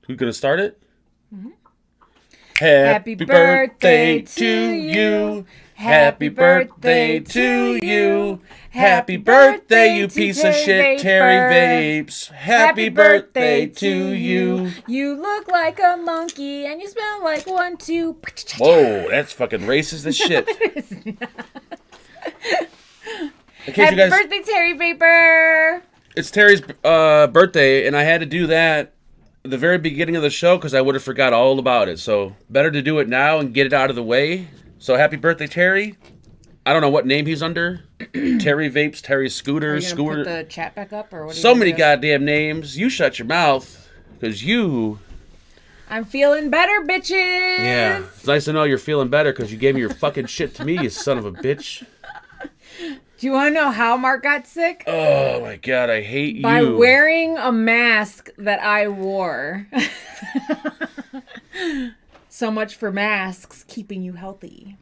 Who's gonna start it? Mm-hmm. Happy birthday to you. Happy birthday to you. Happy birthday, you piece of shit, Terry Vapes. Happy birthday to you. You look like a monkey and you smell like one too. Whoa, that's fucking racist as shit. Happy birthday, Terry Vapor. It's Terry's birthday, and I had to do that at the very beginning of the show because I would have forgot all about it. So better to do it now and get it out of the way. So happy birthday, Terry. I don't know what name he's under. Terry Vapes, Terry Scooter, Scooter. Put the chat back up, or what? So many goddamn names. You shut your mouth, because I'm feeling better, bitches. Yeah, it's nice to know you're feeling better because you gave me your fucking shit to me, you son of a bitch. Do you want to know how Mark got sick? Oh my god, I hate you. By wearing a mask that I wore. So much for masks keeping you healthy.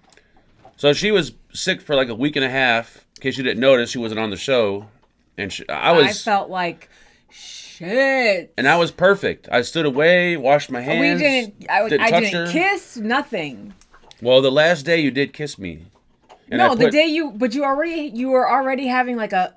So she was sick for like a week and a half. In case you didn't notice, she wasn't on the show, and I felt like shit. And I was perfect. I stood away, washed my hands. I didn't kiss, nothing. Well, the last day you did kiss me. And you were already having like a.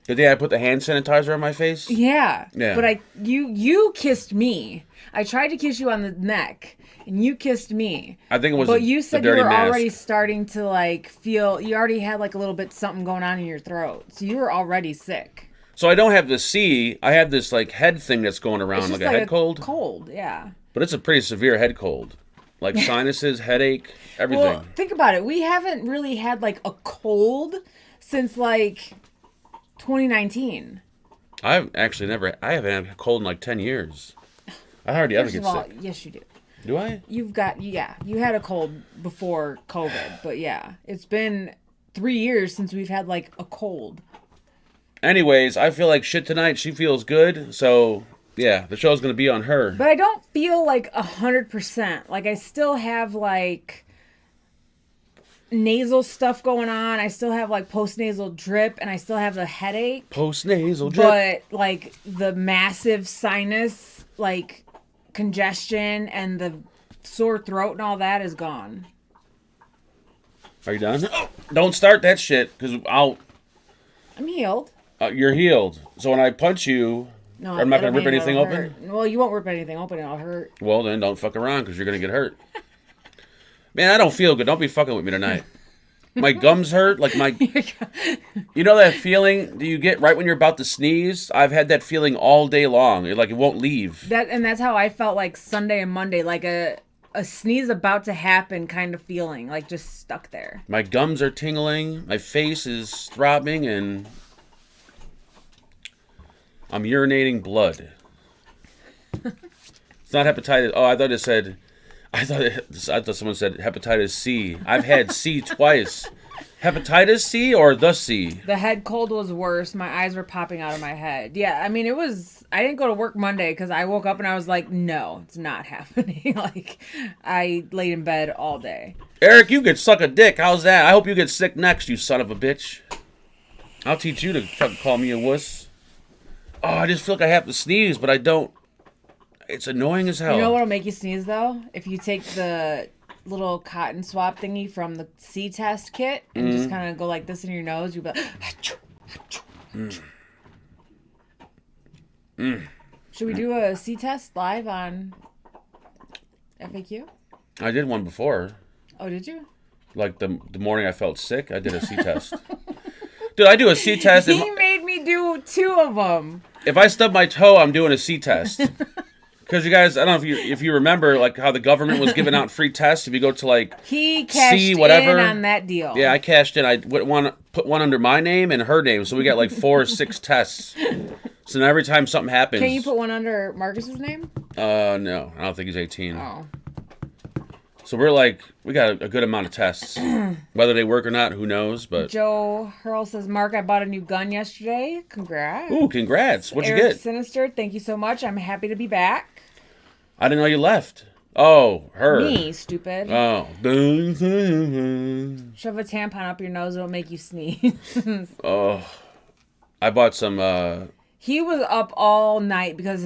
The day I put the hand sanitizer on my face. Yeah. But you kissed me. I tried to kiss you on the neck, and you kissed me. I think it was. But you said you were mask. already starting to like feel. You already had like a little bit something going on in your throat, so you were already sick. So I don't have the C. I have this like head thing that's going around, like a head cold. Cold, yeah. But it's a pretty severe head cold, like sinuses, headache, everything. Well, think about it. We haven't really had like a cold since like 2019. I've actually never. I haven't had a cold in like 10 years. I hardly ever get sick. Yes, you do. Do I? You had a cold before COVID, but yeah, it's been 3 years since we've had like a cold. Anyways, I feel like shit tonight. She feels good, so yeah, the show's gonna be on her. But I don't feel like 100%. Like I still have like nasal stuff going on. I still have like post-nasal drip, and I still have the headache. Post-nasal drip. But like the massive sinus, like congestion and the sore throat and all that is gone. Are you done? Oh, don't start that shit, because I'm healed. You're healed. So when I punch you, I'm not going to rip anything open? Well, you won't rip anything open. It'll hurt. Well, then don't fuck around, because you're going to get hurt. Man, I don't feel good. Don't be fucking with me tonight. My gums hurt. Like You know that feeling that you get right when you're about to sneeze? I've had that feeling all day long. It won't leave. That's how I felt like Sunday and Monday. Like a sneeze about to happen kind of feeling. Like just stuck there. My gums are tingling. My face is throbbing, and I'm urinating blood. It's not hepatitis. Oh, I thought someone said hepatitis C. I've had C twice. Hepatitis C or the C? The head cold was worse. My eyes were popping out of my head. Yeah, I mean, I didn't go to work Monday because I woke up and I was like, no, it's not happening. Like, I laid in bed all day. Eric, you could suck a dick. How's that? I hope you get sick next, you son of a bitch. I'll teach you to fucking call me a wuss. Oh, I just feel like I have to sneeze, but I don't. It's annoying as hell. You know what'll make you sneeze, though? If you take the little cotton swab thingy from the C-test kit and just kind of go like this in your nose, you'll be like, achoo, achoo, achoo. Should we do a C-test live on FAQ? I did one before. Oh, did you? Like the morning I felt sick, I did a C-test. Dude, I do a C-test. He made me do 2 of them. If I stub my toe, I'm doing a C-test. Because you guys, I don't know if you remember, like how the government was giving out free tests. If you go to like he cashed C whatever in on that deal. Yeah, I cashed in. I put one under my name and her name, so we got like 4 or 6 tests. So now every time something happens, can you put one under Marcus's name? No, I don't think he's 18. Oh. So we got a good amount of tests. Whether they work or not, who knows? But Joe Hurl says, Mark, I bought a new gun yesterday. Congrats. Ooh, congrats. What'd you Eric get? Sinister, thank you so much. I'm happy to be back. I didn't know you left. Oh, her. Me, stupid. Oh. Shove a tampon up your nose, it'll make you sneeze. Oh. I bought some He was up all night because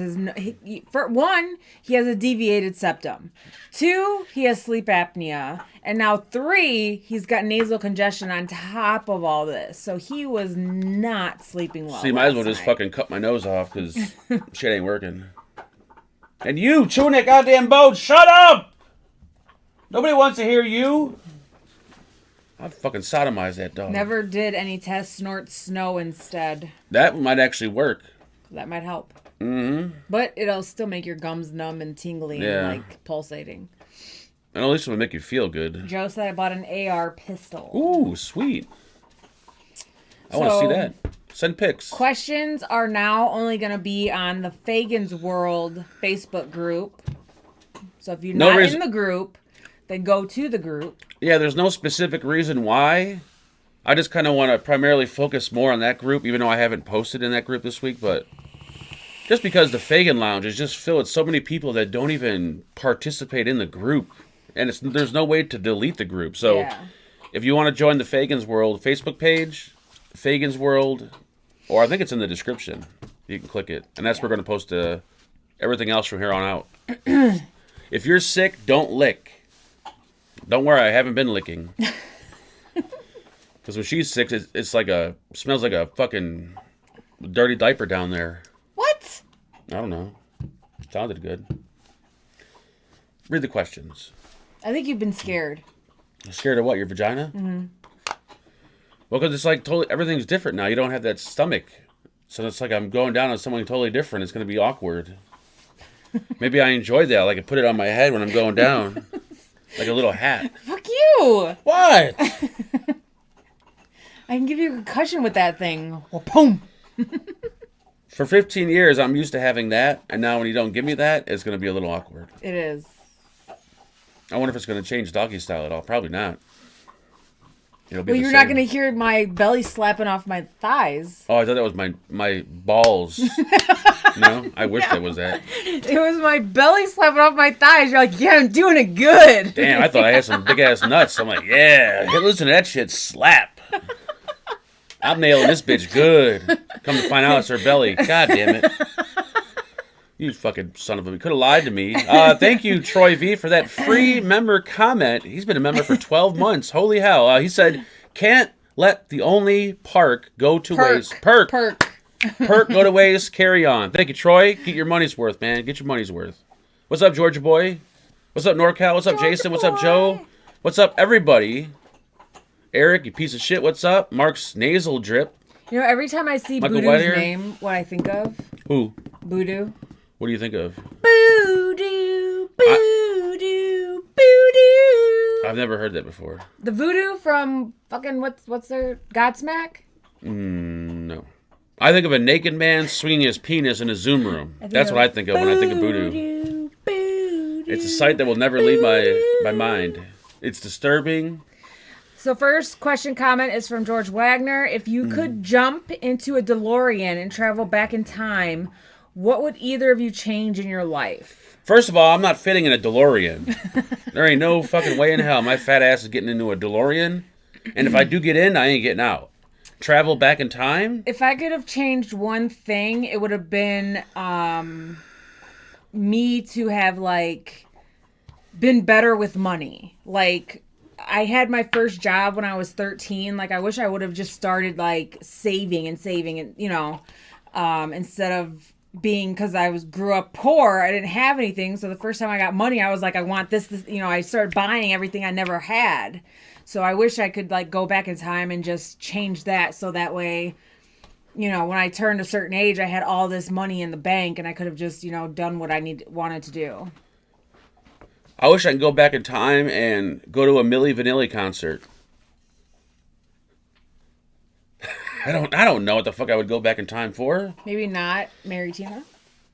for one, he has a deviated septum. 2, he has sleep apnea. And now 3, he's got nasal congestion on top of all this. So he was not sleeping well. So you might as well just fucking cut my nose off because shit ain't working. And you chewing that goddamn bone, shut up! Nobody wants to hear you. I'd fucking sodomize that dog. Never did any tests, snort snow instead. That might actually work. That might help. Mm-hmm. But it'll still make your gums numb and tingly and like pulsating. And at least it would make you feel good. Joe said I bought an AR pistol. Ooh, sweet. I want to see that. Send pics. Questions are now only going to be on the Fagins World Facebook group. So if you're not in the group, then go to the group. Yeah, there's no specific reason why. I just kind of want to primarily focus more on that group, even though I haven't posted in that group this week. But just because the Fagin Lounge is just filled with so many people that don't even participate in the group. And there's no way to delete the group. So if you want to join the Fagins World Facebook page, Fagins World, or I think it's in the description. You can click it. And that's where we're going to post everything else from here on out. If you're sick, don't lick. Don't worry, I haven't been licking. Because when she's sick, it's like smells like a fucking dirty diaper down there. What? I don't know. Sounded good. Read the questions. I think you've been scared. Scared of what? Your vagina? Mm-hmm. Well, because it's like totally everything's different now. You don't have that stomach, so it's like I'm going down on something totally different. It's going to be awkward. Maybe I enjoyed that. Like I put it on my head when I'm going down, like a little hat. Fuck you! What? I can give you a concussion with that thing. Well, boom. For 15 years, I'm used to having that, and now when you don't give me that, it's going to be a little awkward. It is. I wonder if it's going to change doggy style at all. Probably not. Well, you're not going to hear my belly slapping off my thighs. Oh, I thought that was my balls. No? I wish that was that. It was my belly slapping off my thighs. You're like, yeah, I'm doing it good. Damn, I thought I had some big-ass nuts. I'm like, yeah, listen to that shit slap. I'm nailing this bitch good. Come to find out it's her belly. God damn it. You fucking son of a... You could have lied to me. Thank you, Troy V, for that free member comment. He's been a member for 12 months. Holy hell. He said, can't let the only park go to waste. Perk go to waste. Carry on. Thank you, Troy. Get your money's worth, man. Get your money's worth. What's up, Georgia boy? What's up, NorCal? What's up, Jason? What's up, Joe? What's up, everybody? Eric, you piece of shit. What's up? Mark's nasal drip. You know, every time I see Michael Boodoo's name, what I think of? Who? Boodoo. What do you think of? Voodoo, voodoo, voodoo. I've never heard that before. The voodoo from fucking what's their Godsmack? No. I think of a naked man swinging his penis in a Zoom room. That's what I think of when I think of voodoo. It's a sight that will never leave my mind. It's disturbing. So first question comment is from George Wagner. If you could jump into a DeLorean and travel back in time, what would either of you change in your life? First of all, I'm not fitting in a DeLorean. There ain't no fucking way in hell my fat ass is getting into a DeLorean. And if I do get in, I ain't getting out. Travel back in time? If I could have changed one thing, it would have been me to have, like, been better with money. Like, I had my first job when I was 13. Like, I wish I would have just started, like, saving and, you know, instead of being, because grew up poor, I didn't have anything. So the first time I got money, I was like, I want this, you know, I started buying everything I never had. So I wish I could, like, go back in time and just change that so that way, you know, when I turned a certain age, I had all this money in the bank and I could have just, you know, done what I wanted to do. I wish I could go back in time and go to a Milli Vanilli concert. I don't know what the fuck I would go back in time for. Maybe not marry Tina.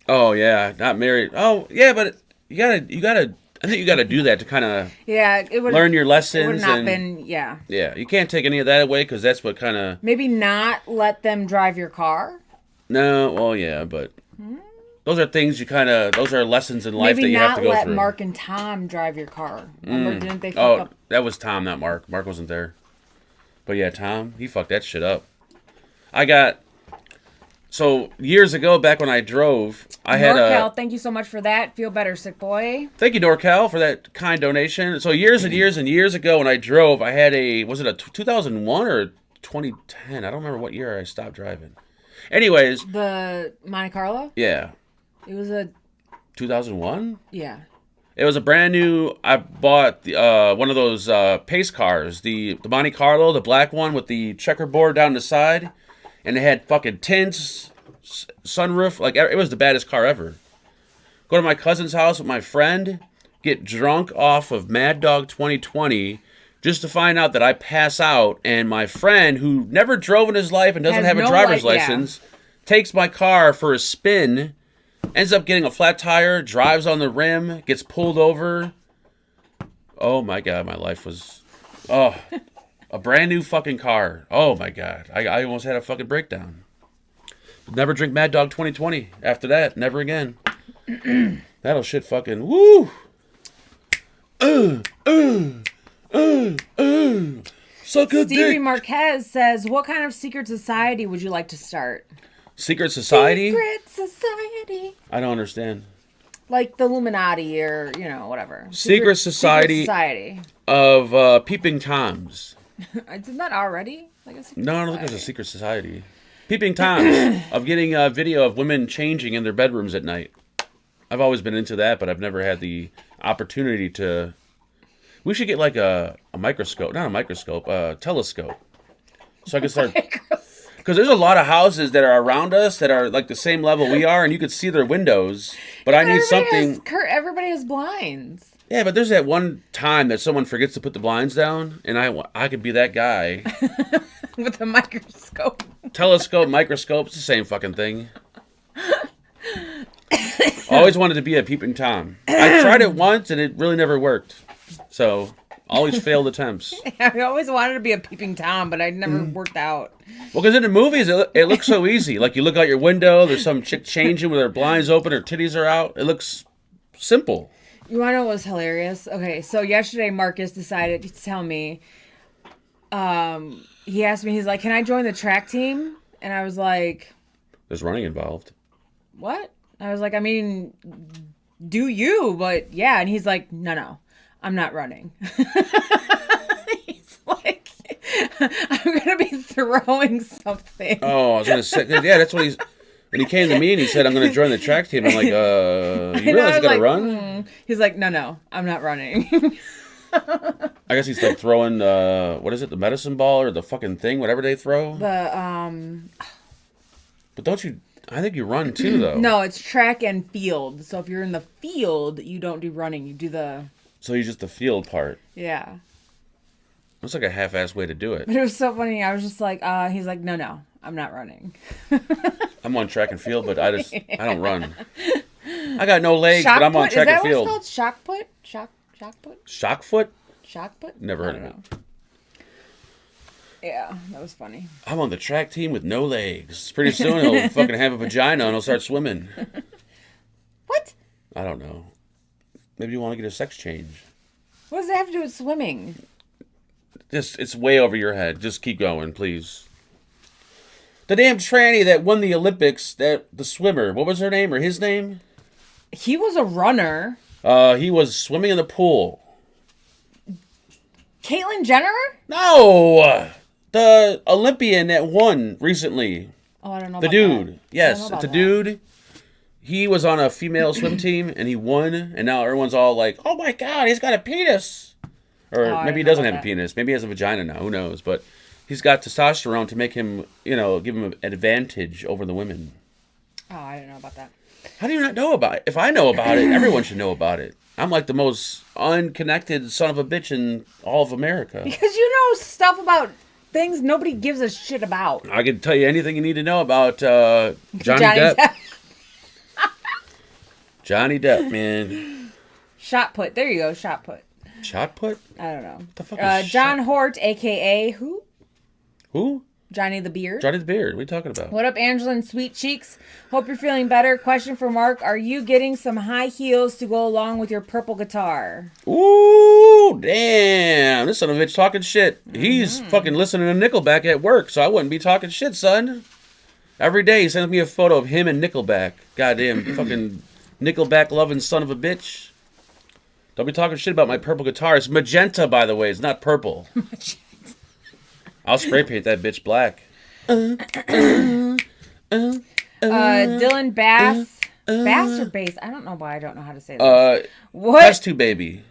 Oh yeah, not married. Oh yeah, but you gotta. I think you gotta do that to kind of learn your lessons. It would not been Yeah, you can't take any of that away because that's what kind of. Maybe not let them drive your car. No, well yeah, but those are things those are lessons in life that you have to go through. Maybe not let Mark and Tom drive your car. Remember, didn't they fuck up? That was Tom, not Mark. Mark wasn't there. But yeah, Tom, he fucked that shit up. I got So years ago, back when I drove, I had NorCal, thank you so much for that. Feel better, sick boy. Thank you, NorCal, for that kind donation. So years and years and years ago, when I drove, I had was it a 2001 or 2010? I don't remember what year I stopped driving. Anyways, The Monte Carlo? yeah, It was a 2001. yeah. It was a brand new. I bought one of those pace cars, the Monte Carlo, the black one with the checkerboard down the side, and it had fucking tints, sunroof. Like, it was the baddest car ever. Go to my cousin's house with my friend, get drunk off of Mad Dog 2020, just to find out that I pass out, and my friend, who never drove in his life and doesn't have a driver's license, takes my car for a spin. Ends up getting a flat tire, drives on the rim, gets pulled over. Oh my God, my life was... Oh, a brand new fucking car. Oh my God, I almost had a fucking breakdown. Never drink Mad Dog 2020 after that, never again. That'll shit fucking... Woo! Suck a Stevie dick. Marquez says, what kind of secret society would you like to start? Secret society? Secret society. I don't understand. Like the Illuminati or, whatever. Secret society of peeping toms. Isn't that already? Like a secret No, I don't think society? there's a secret society. Peeping toms of getting a video of women changing in their bedrooms at night. I've always been into that, but I've never had the opportunity to... We should get like a microscope. Not a microscope, a telescope. So I can start... Because there's a lot of houses that are around us that are like the same level we are, and you could see their windows. But I need something. Everybody has blinds. Yeah, but there's that one time that someone forgets to put the blinds down, and I could be that guy. With a microscope. Telescope, microscope, it's the same fucking thing. Always wanted to be a peeping Tom. I tried it once, and it really never worked. So, always failed attempts. I always wanted to be a peeping Tom, but I never worked out. Well, because in the movies, it looks so easy. Like, you look out your window, there's some chick changing with her blinds open, her titties are out. It looks simple. You want to know what was hilarious? Okay, so yesterday Marcus decided to tell me, he asked me, he's like, can I join the track team? And I was like... There's running involved. What? I was like, I mean, do you? But yeah. And he's like, no, I'm not running. He's like, I'm going to be throwing something. Oh, I was going to say, yeah, that's what he's... When he came to me and he said, I'm going to join the track team, I'm like, you realize you got to run? He's like, no, I'm not running. I guess he's like throwing, what is it, the medicine ball or the fucking thing, whatever they throw? The, But don't you, I think you run too, though. No, it's track and field. So if you're in the field, you don't do running. You do the... So he's just the field part. Yeah. That's like a half-assed way to do it. But it was so funny. I was just like, he's like, no, I'm not running. I'm on track and field, but I don't run. I got no legs, but I'm on track and field. Is that what it's called? Shock put? Shock put? Shock foot? Shock put? Never heard of it. Yeah, that was funny. I'm on the track team with no legs. Pretty soon he'll fucking have a vagina and he'll start swimming. What? I don't know. Maybe you want to get a sex change. What does that have to do with swimming? It's way over your head. Just keep going, please. The damn tranny that won the Olympics, the swimmer, what was her name or his name? He was a runner. He was swimming in the pool. Caitlyn Jenner? No! The Olympian that won recently. Oh, I don't know The about dude. that. Yes, it's a dude. He was on a female swim team, and he won, and now everyone's all like, oh my god, he's got a penis! Or maybe he doesn't have a penis. Maybe he has a vagina now. Who knows? But he's got testosterone to make him, give him an advantage over the women. Oh, I don't know about that. How do you not know about it? If I know about it, everyone should know about it. I'm like the most unconnected son of a bitch in all of America. Because you know stuff about things nobody gives a shit about. I can tell you anything you need to know about Johnny Depp. Johnny Depp, man. Shot put. There you go, shot put. Shot put? I don't know. What the fuck is John Hort, a.k.a. who? Who? Johnny the Beard. Johnny the Beard. What are you talking about? What up, Angela and Sweet Cheeks? Hope you're feeling better. Question for Mark. Are you getting some high heels to go along with your purple guitar? Ooh, damn. This son of a bitch talking shit. He's fucking listening to Nickelback at work, so I wouldn't be talking shit, son. Every day he sends me a photo of him and Nickelback. Goddamn fucking Nickelback loving son of a bitch. Don't be talking shit about my purple guitar. It's magenta, by the way. It's not purple. I'll spray paint that bitch black. Dylan Bass. Bass or Bass? I don't know why I don't know how to say this. Test tube baby.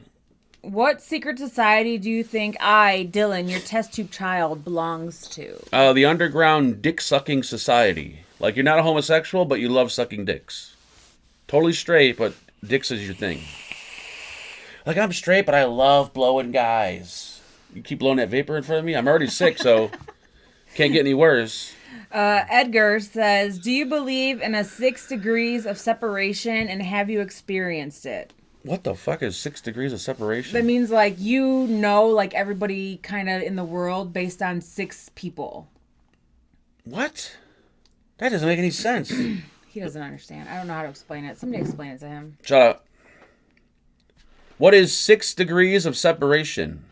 What secret society do you think I, Dylan, your test tube child, belongs to? The underground dick-sucking society. Like, you're not a homosexual, but you love sucking dicks. Totally straight, but dicks is your thing. Like, I'm straight, but I love blowing guys. You keep blowing that vapor in front of me? I'm already sick, so can't get any worse. Edgar says, do you believe in a 6 degrees of separation, and have you experienced it? What the fuck is 6 degrees of separation? That means, like, you know, like, everybody kind of in the world based on 6 people. What? That doesn't make any sense. He doesn't understand. I don't know how to explain it. Somebody explain it to him. Shut up. What is 6 degrees of separation?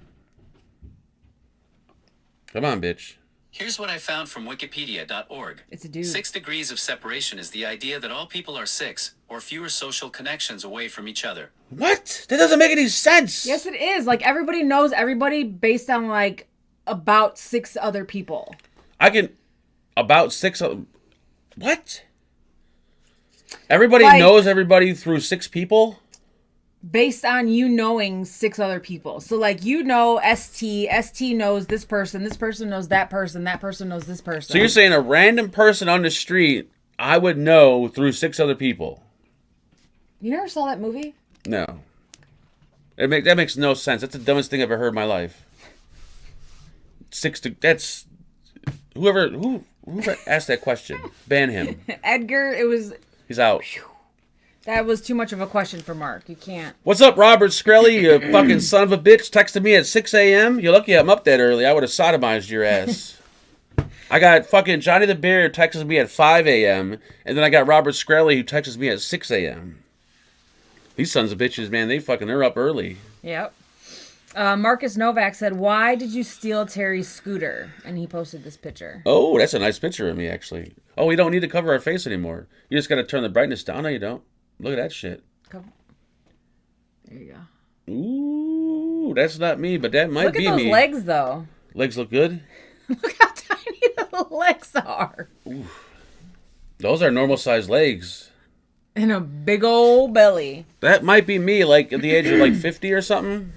Come on, bitch. Here's what I found from wikipedia.org. It's a dude. 6 degrees of separation is the idea that all people are 6 or fewer social connections away from each other. What? That doesn't make any sense. Yes, it is. Like, everybody knows everybody based on, like, about 6 other people. About 6... What? Everybody Like, knows everybody through 6 people? Based on you knowing 6 other people. So, like, you know ST knows this person knows that person knows this person. So you're saying a random person on the street I would know through 6 other people? You never saw that movie? No. That makes no sense. That's the dumbest thing I've ever heard in my life. That's... Whoever asked that question, ban him. Edgar, He's out. That was too much of a question for Mark. You can't. What's up, Robert Skrelly, you fucking son of a bitch? Texted me at 6 a.m. You're lucky I'm up that early. I would have sodomized your ass. I got fucking Johnny the Bear texting me at 5 a.m. And then I got Robert Skrelly who texts me at 6 a.m. These sons of bitches, man, they're up early. Yep. Marcus Novak said, why did you steal Terry's scooter? And he posted this picture. Oh, that's a nice picture of me, actually. Oh, we don't need to cover our face anymore. You just got to turn the brightness down. No, you don't. Look at that shit. There you go. Ooh, that's not me, but that might be me. Look at those legs, though. Legs look good? Look how tiny the legs are. Ooh. Those are normal-sized legs. And a big old belly. That might be me, like, at the age of, like, 50 or something.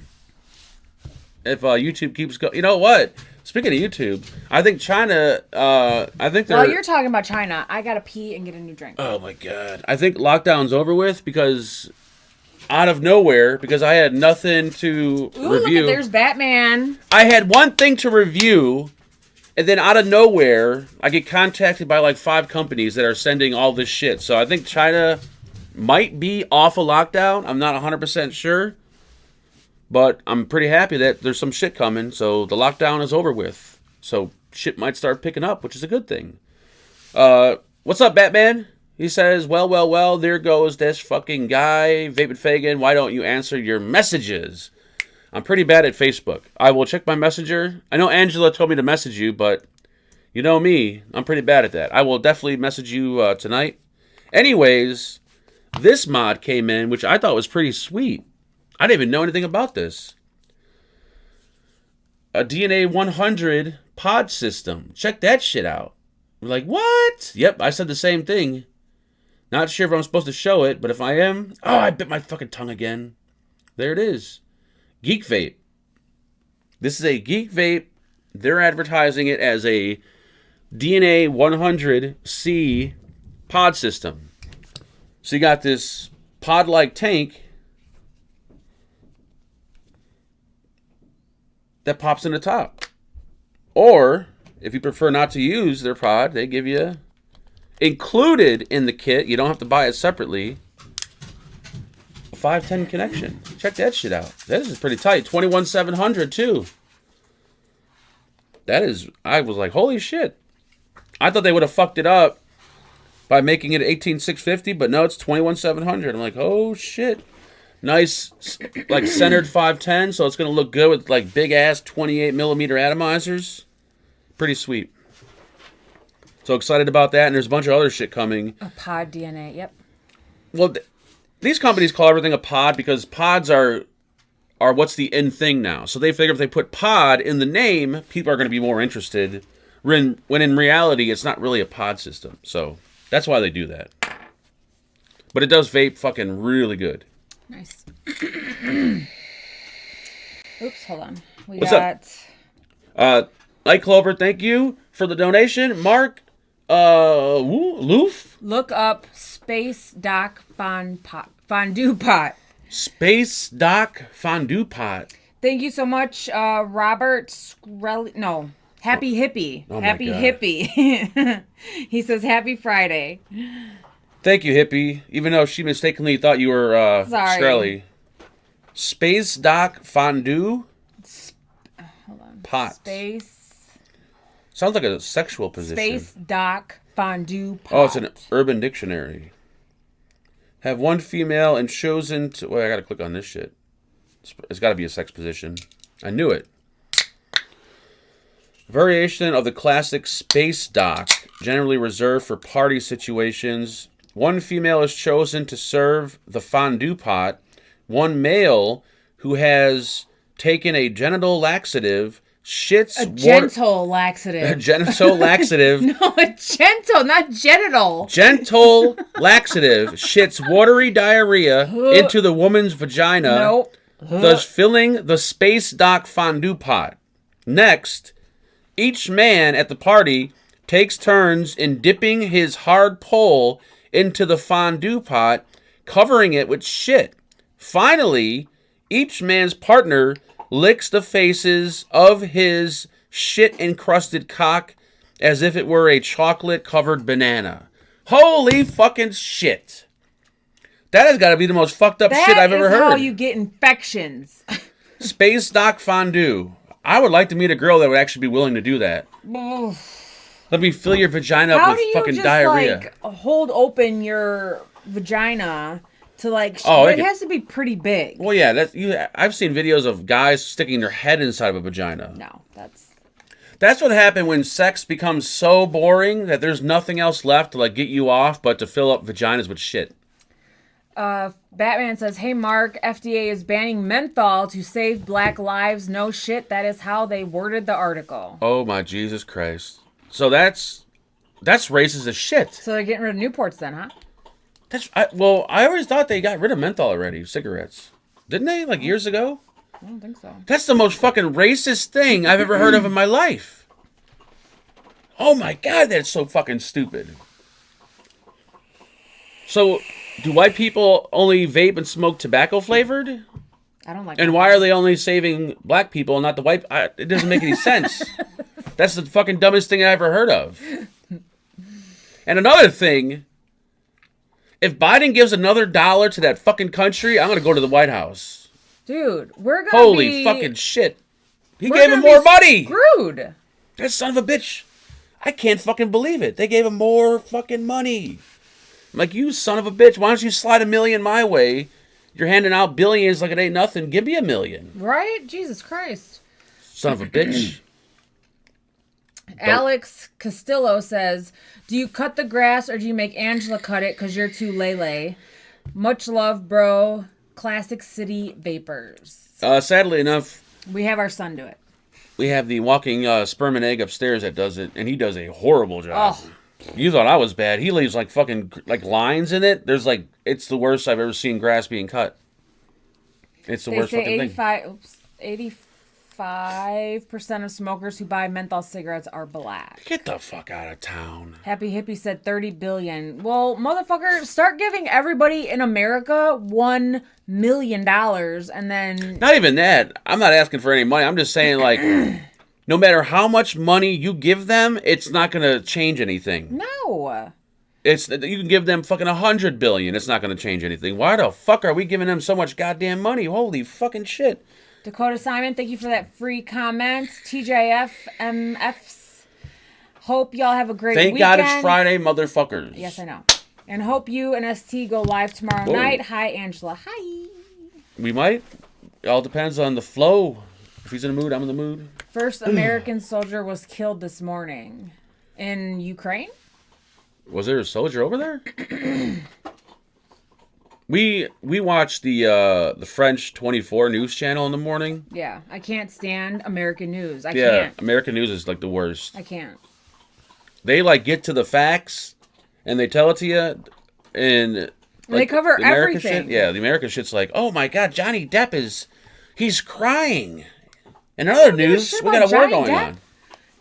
If YouTube keeps going. You know what? Speaking of YouTube, I think China, While you're talking about China, I gotta pee and get a new drink. Oh, my God. I think lockdown's over with because out of nowhere, because I had nothing to review. Look, there's Batman. I had one thing to review, and then out of nowhere, I get contacted by like 5 companies that are sending all this shit. So I think China might be off a lockdown. I'm not 100% sure. But I'm pretty happy that there's some shit coming, so the lockdown is over with. So shit might start picking up, which is a good thing. What's up, Batman? He says, well, there goes this fucking guy, Vapid Fagin. Why don't you answer your messages? I'm pretty bad at Facebook. I will check my messenger. I know Angela told me to message you, but you know me. I'm pretty bad at that. I will definitely message you tonight. Anyways, this mod came in, which I thought was pretty sweet. I didn't even know anything about this. A DNA 100 pod system. Check that shit out. I'm like, what? Yep, I said the same thing. Not sure if I'm supposed to show it, but if I am... Oh, I bit my fucking tongue again. There it is. Geek Vape. This is a Geek Vape. They're advertising it as a DNA 100C pod system. So you got this pod-like tank that pops in the top. Or, if you prefer not to use their pod, they give you, included in the kit, you don't have to buy it separately, a 510 connection. Check that shit out. That is pretty tight. 21700 too. That is, I was like, holy shit. I thought they would have fucked it up by making it 18650, but no, it's 21700. I'm like, oh shit. Nice, like, centered 510, so it's going to look good with, like, big-ass 28mm atomizers. Pretty sweet. So excited about that, and there's a bunch of other shit coming. A pod DNA, yep. Well, these companies call everything a pod because pods are what's the in thing now. So they figure if they put pod in the name, people are going to be more interested. When in reality, it's not really a pod system. So that's why they do that. But it does vape fucking really good. Nice. Oops, hold on. What's up? Light Clover, thank you for the donation. Mark, Loof? Look up Space Doc Fondue Pot. Space Doc Fondue Pot. Thank you so much, Robert Skrelly. No, Happy Hippie. Oh my Happy God. Hippie. He says, Happy Friday. Thank you, Hippie. Even though she mistakenly thought you were Sorry. Skrelly. Space Doc Fondue Hold on. Pot. Space Sounds like a sexual position. Doc Fondue Pot. Oh, it's an Urban Dictionary. Have one female and chosen to... Wait, I gotta click on this shit. It's gotta be a sex position. I knew it. Variation of the classic space dock, generally reserved for party situations. One female is chosen to serve the fondue pot. One male who has taken a genital laxative shits... A gentle laxative. A genital laxative... No, a gentle, not genital. Gentle laxative shits watery diarrhea into the woman's vagina, Nope. thus filling the space dock fondue pot. Next, each man at the party takes turns in dipping his hard pole into the fondue pot, covering it with shit. Finally, each man's partner licks the faces of his shit-encrusted cock as if it were a chocolate-covered banana. Holy fucking shit. That has got to be the most fucked up shit I've ever heard. That's how you get infections. Space Dock Fondue. I would like to meet a girl that would actually be willing to do that. Let me fill your vagina How up do with you fucking just, diarrhea. like, hold open your vagina to, like... Oh, it has to be pretty big. Well, yeah, I've seen videos of guys sticking their head inside of a vagina. No, that's... That's what happened when sex becomes so boring that there's nothing else left to like get you off but to fill up vaginas with shit. Batman says, hey, Mark, FDA is banning menthol to save black lives. No shit, that is how they worded the article. Oh, my Jesus Christ. So that's racist as shit. So they're getting rid of Newports then, huh? I always thought they got rid of menthol already, cigarettes. Didn't they, like years ago? I don't think so. That's the most fucking racist thing I've ever heard of in my life. Oh my God, that's so fucking stupid. So, do white people only vape and smoke tobacco flavored? I don't like And why are they only saving black people and not the white? It doesn't make any sense. That's the fucking dumbest thing I ever heard of. And another thing, if Biden gives another $1 to that fucking country, I'm going to go to the White House. Dude, we're gonna Holy fucking shit. He gave him more money. Screwed. That son of a bitch. I can't fucking believe it. They gave him more fucking money. I'm like, you son of a bitch. Why don't you slide $1 million my way? You're handing out billions like it ain't nothing. Give me $1 million. Right? Jesus Christ. Son of a bitch. Alex Castillo says, do you cut the grass or do you make Angela cut it because you're too lay? Much love, bro. Classic City Vapors. Sadly enough, We have our son do it. we have the walking sperm and egg upstairs that does it, and he does a horrible job. Oh. You thought I was bad. He leaves like fucking like lines in it. There's like, it's the worst I've ever seen grass being cut. It's the They worst say fucking thing. 85% of smokers who buy menthol cigarettes are black. Get the fuck out of town. Happy Hippie said 30 billion. Well, motherfucker, start giving everybody in America $1 million and then... Not even that. I'm not asking for any money. I'm just saying, like, no matter how much money you give them, it's not going to change anything. No. You can give them fucking 100 billion. It's not going to change anything. Why the fuck are we giving them so much goddamn money? Holy fucking shit. Dakota Simon, thank you for that free comment. TJF, MFs. Hope y'all have a great Thank weekend. God it's Friday, motherfuckers. Yes, I know. And hope you and ST go live tomorrow night. Hi, Angela. Hi. We might. It all depends on the flow. If he's in the mood, I'm in the mood. First American soldier was killed this morning In Ukraine? Was there a soldier over there? We watched the French 24 news channel in the morning. Yeah, I can't stand American news. I Yeah, can't. American news is like the worst. I can't. They like get to the facts and they tell it to you, and like, they cover the American everything. Shit, yeah, the American shit's like, oh my God, Johnny Depp he's crying. In other news, we got a war going on.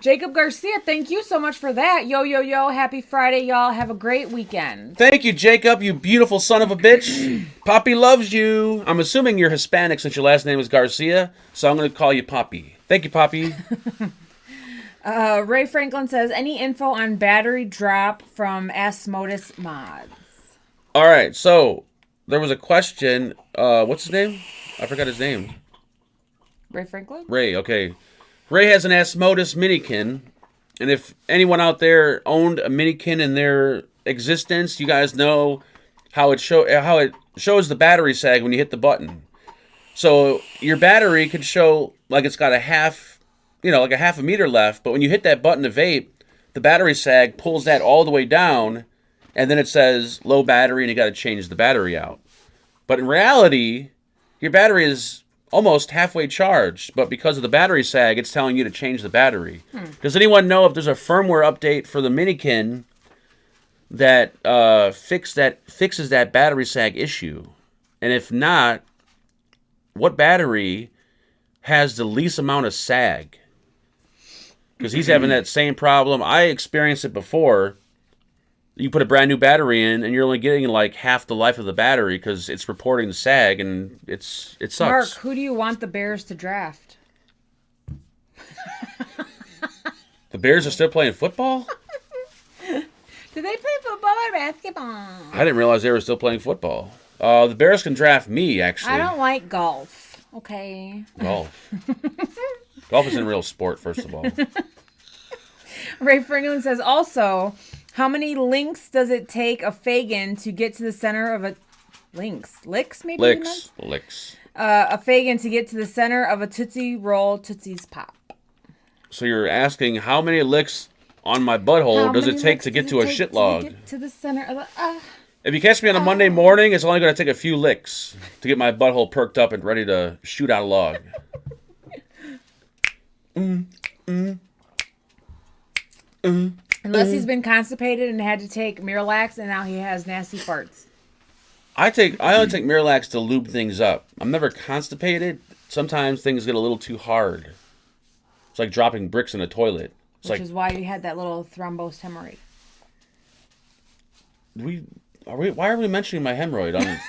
Jacob Garcia, thank you so much for that. Yo, yo, yo. Happy Friday, y'all. Have a great weekend. Thank you, Jacob, you beautiful son of a bitch. Poppy loves you. I'm assuming you're Hispanic since your last name is Garcia, so I'm going to call you Poppy. Thank you, Poppy. Ray Franklin says, any info on battery drop from Asmodus Mods? All right, so there was a question. What's his name? I forgot his name. Ray Franklin? Ray, okay. Ray has an Asmodus Minikin, and if anyone out there owned a Minikin in their existence, you guys know how it shows the battery sag when you hit the button. So your battery could show like it's got a half a meter left, but when you hit that button to vape, the battery sag pulls that all the way down, and then it says low battery, and you got to change the battery out. But in reality, your battery is almost halfway charged, but because of the battery sag, it's telling you to change the battery. Does anyone know if there's a firmware update for the Minikin that fixes that battery sag issue? And if not, what battery has the least amount of sag? Because he's having that same problem. I experienced it before. You put a brand new battery in, and you're only getting like half the life of the battery because it's reporting the sag, and it sucks. Mark, who do you want the Bears to draft? The Bears are still playing football? Do they play football or basketball? I didn't realize they were still playing football. The Bears can draft me, actually. I don't like golf. Okay. Golf. Golf isn't a real sport, first of all. Ray Franklin says, also, how many links does it take a Fagin to get to the center of a... Licks, maybe? Licks. A Fagin to get to the center of a Tootsie Roll Tootsie's Pop. So you're asking how many licks on my butthole does it take to get to a shit log? Get to the center of the... If you catch me on a Monday morning, it's only going to take a few licks to get my butthole perked up and ready to shoot out a log. Unless he's been constipated and had to take Miralax, and now he has nasty farts. I only take Miralax to lube things up. I'm never constipated. Sometimes things get a little too hard. It's like dropping bricks in a toilet. Which is why you had that little thrombosed hemorrhoid. Why are we mentioning my hemorrhoid?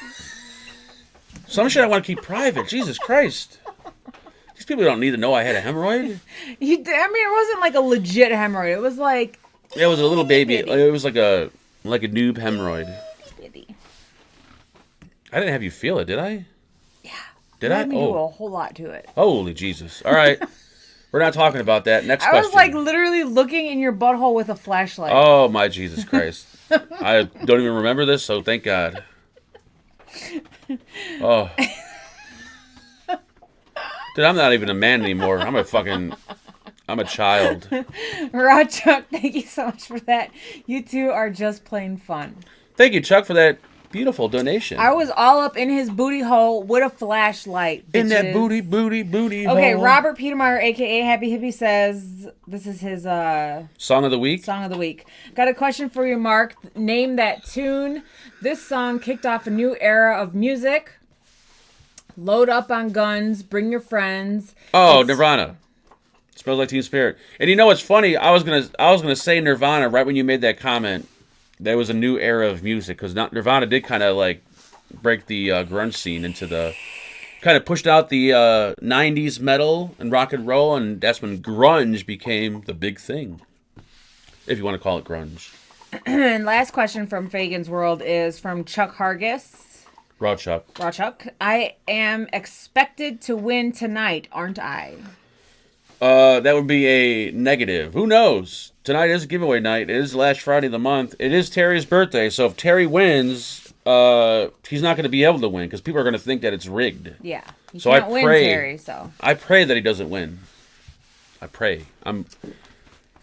Some shit I want to keep private. Jesus Christ. These people don't need to know I had a hemorrhoid. It wasn't like a legit hemorrhoid. It was like... It was a little baby. It was like a noob hemorrhoid. Bitty. I didn't have you feel it, did I? Yeah. Did I? Do a whole lot to it. Holy Jesus. All right. We're not talking about that. Next question. I was like literally looking in your butthole with a flashlight. Oh my Jesus Christ. I don't even remember this, so thank God. Oh. Dude, I'm not even a man anymore. I'm a child. Raw Chuck, thank you so much for that. You two are just plain fun. Thank you, Chuck, for that beautiful donation. I was all up in his booty hole with a flashlight. Bitches. In that booty hole. Okay, Robert Petermeyer, a.k.a. Happy Hippie, says this is his Song of the Week? Song of the Week. Got a question for you, Mark. Name that tune. This song kicked off a new era of music. Load up on guns. Bring your friends. Oh, Nirvana. Smells Like Teen Spirit. And you know what's funny? I was gonna say Nirvana right when you made that comment. There was a new era of music because Nirvana did kind of like break the grunge scene into the kind of pushed out the 90s metal and rock and roll, and that's when grunge became the big thing, if you want to call it grunge. And last question from Fagins World is from Chuck Hargis. Raw Chuck. I am expected to win tonight, aren't I? That would be a negative. Who knows? Tonight is giveaway night. It is the last Friday of the month. It is Terry's birthday, so if Terry wins, he's not going to be able to win because people are going to think that it's rigged. Yeah. So I pray, so I pray that he doesn't win. I pray.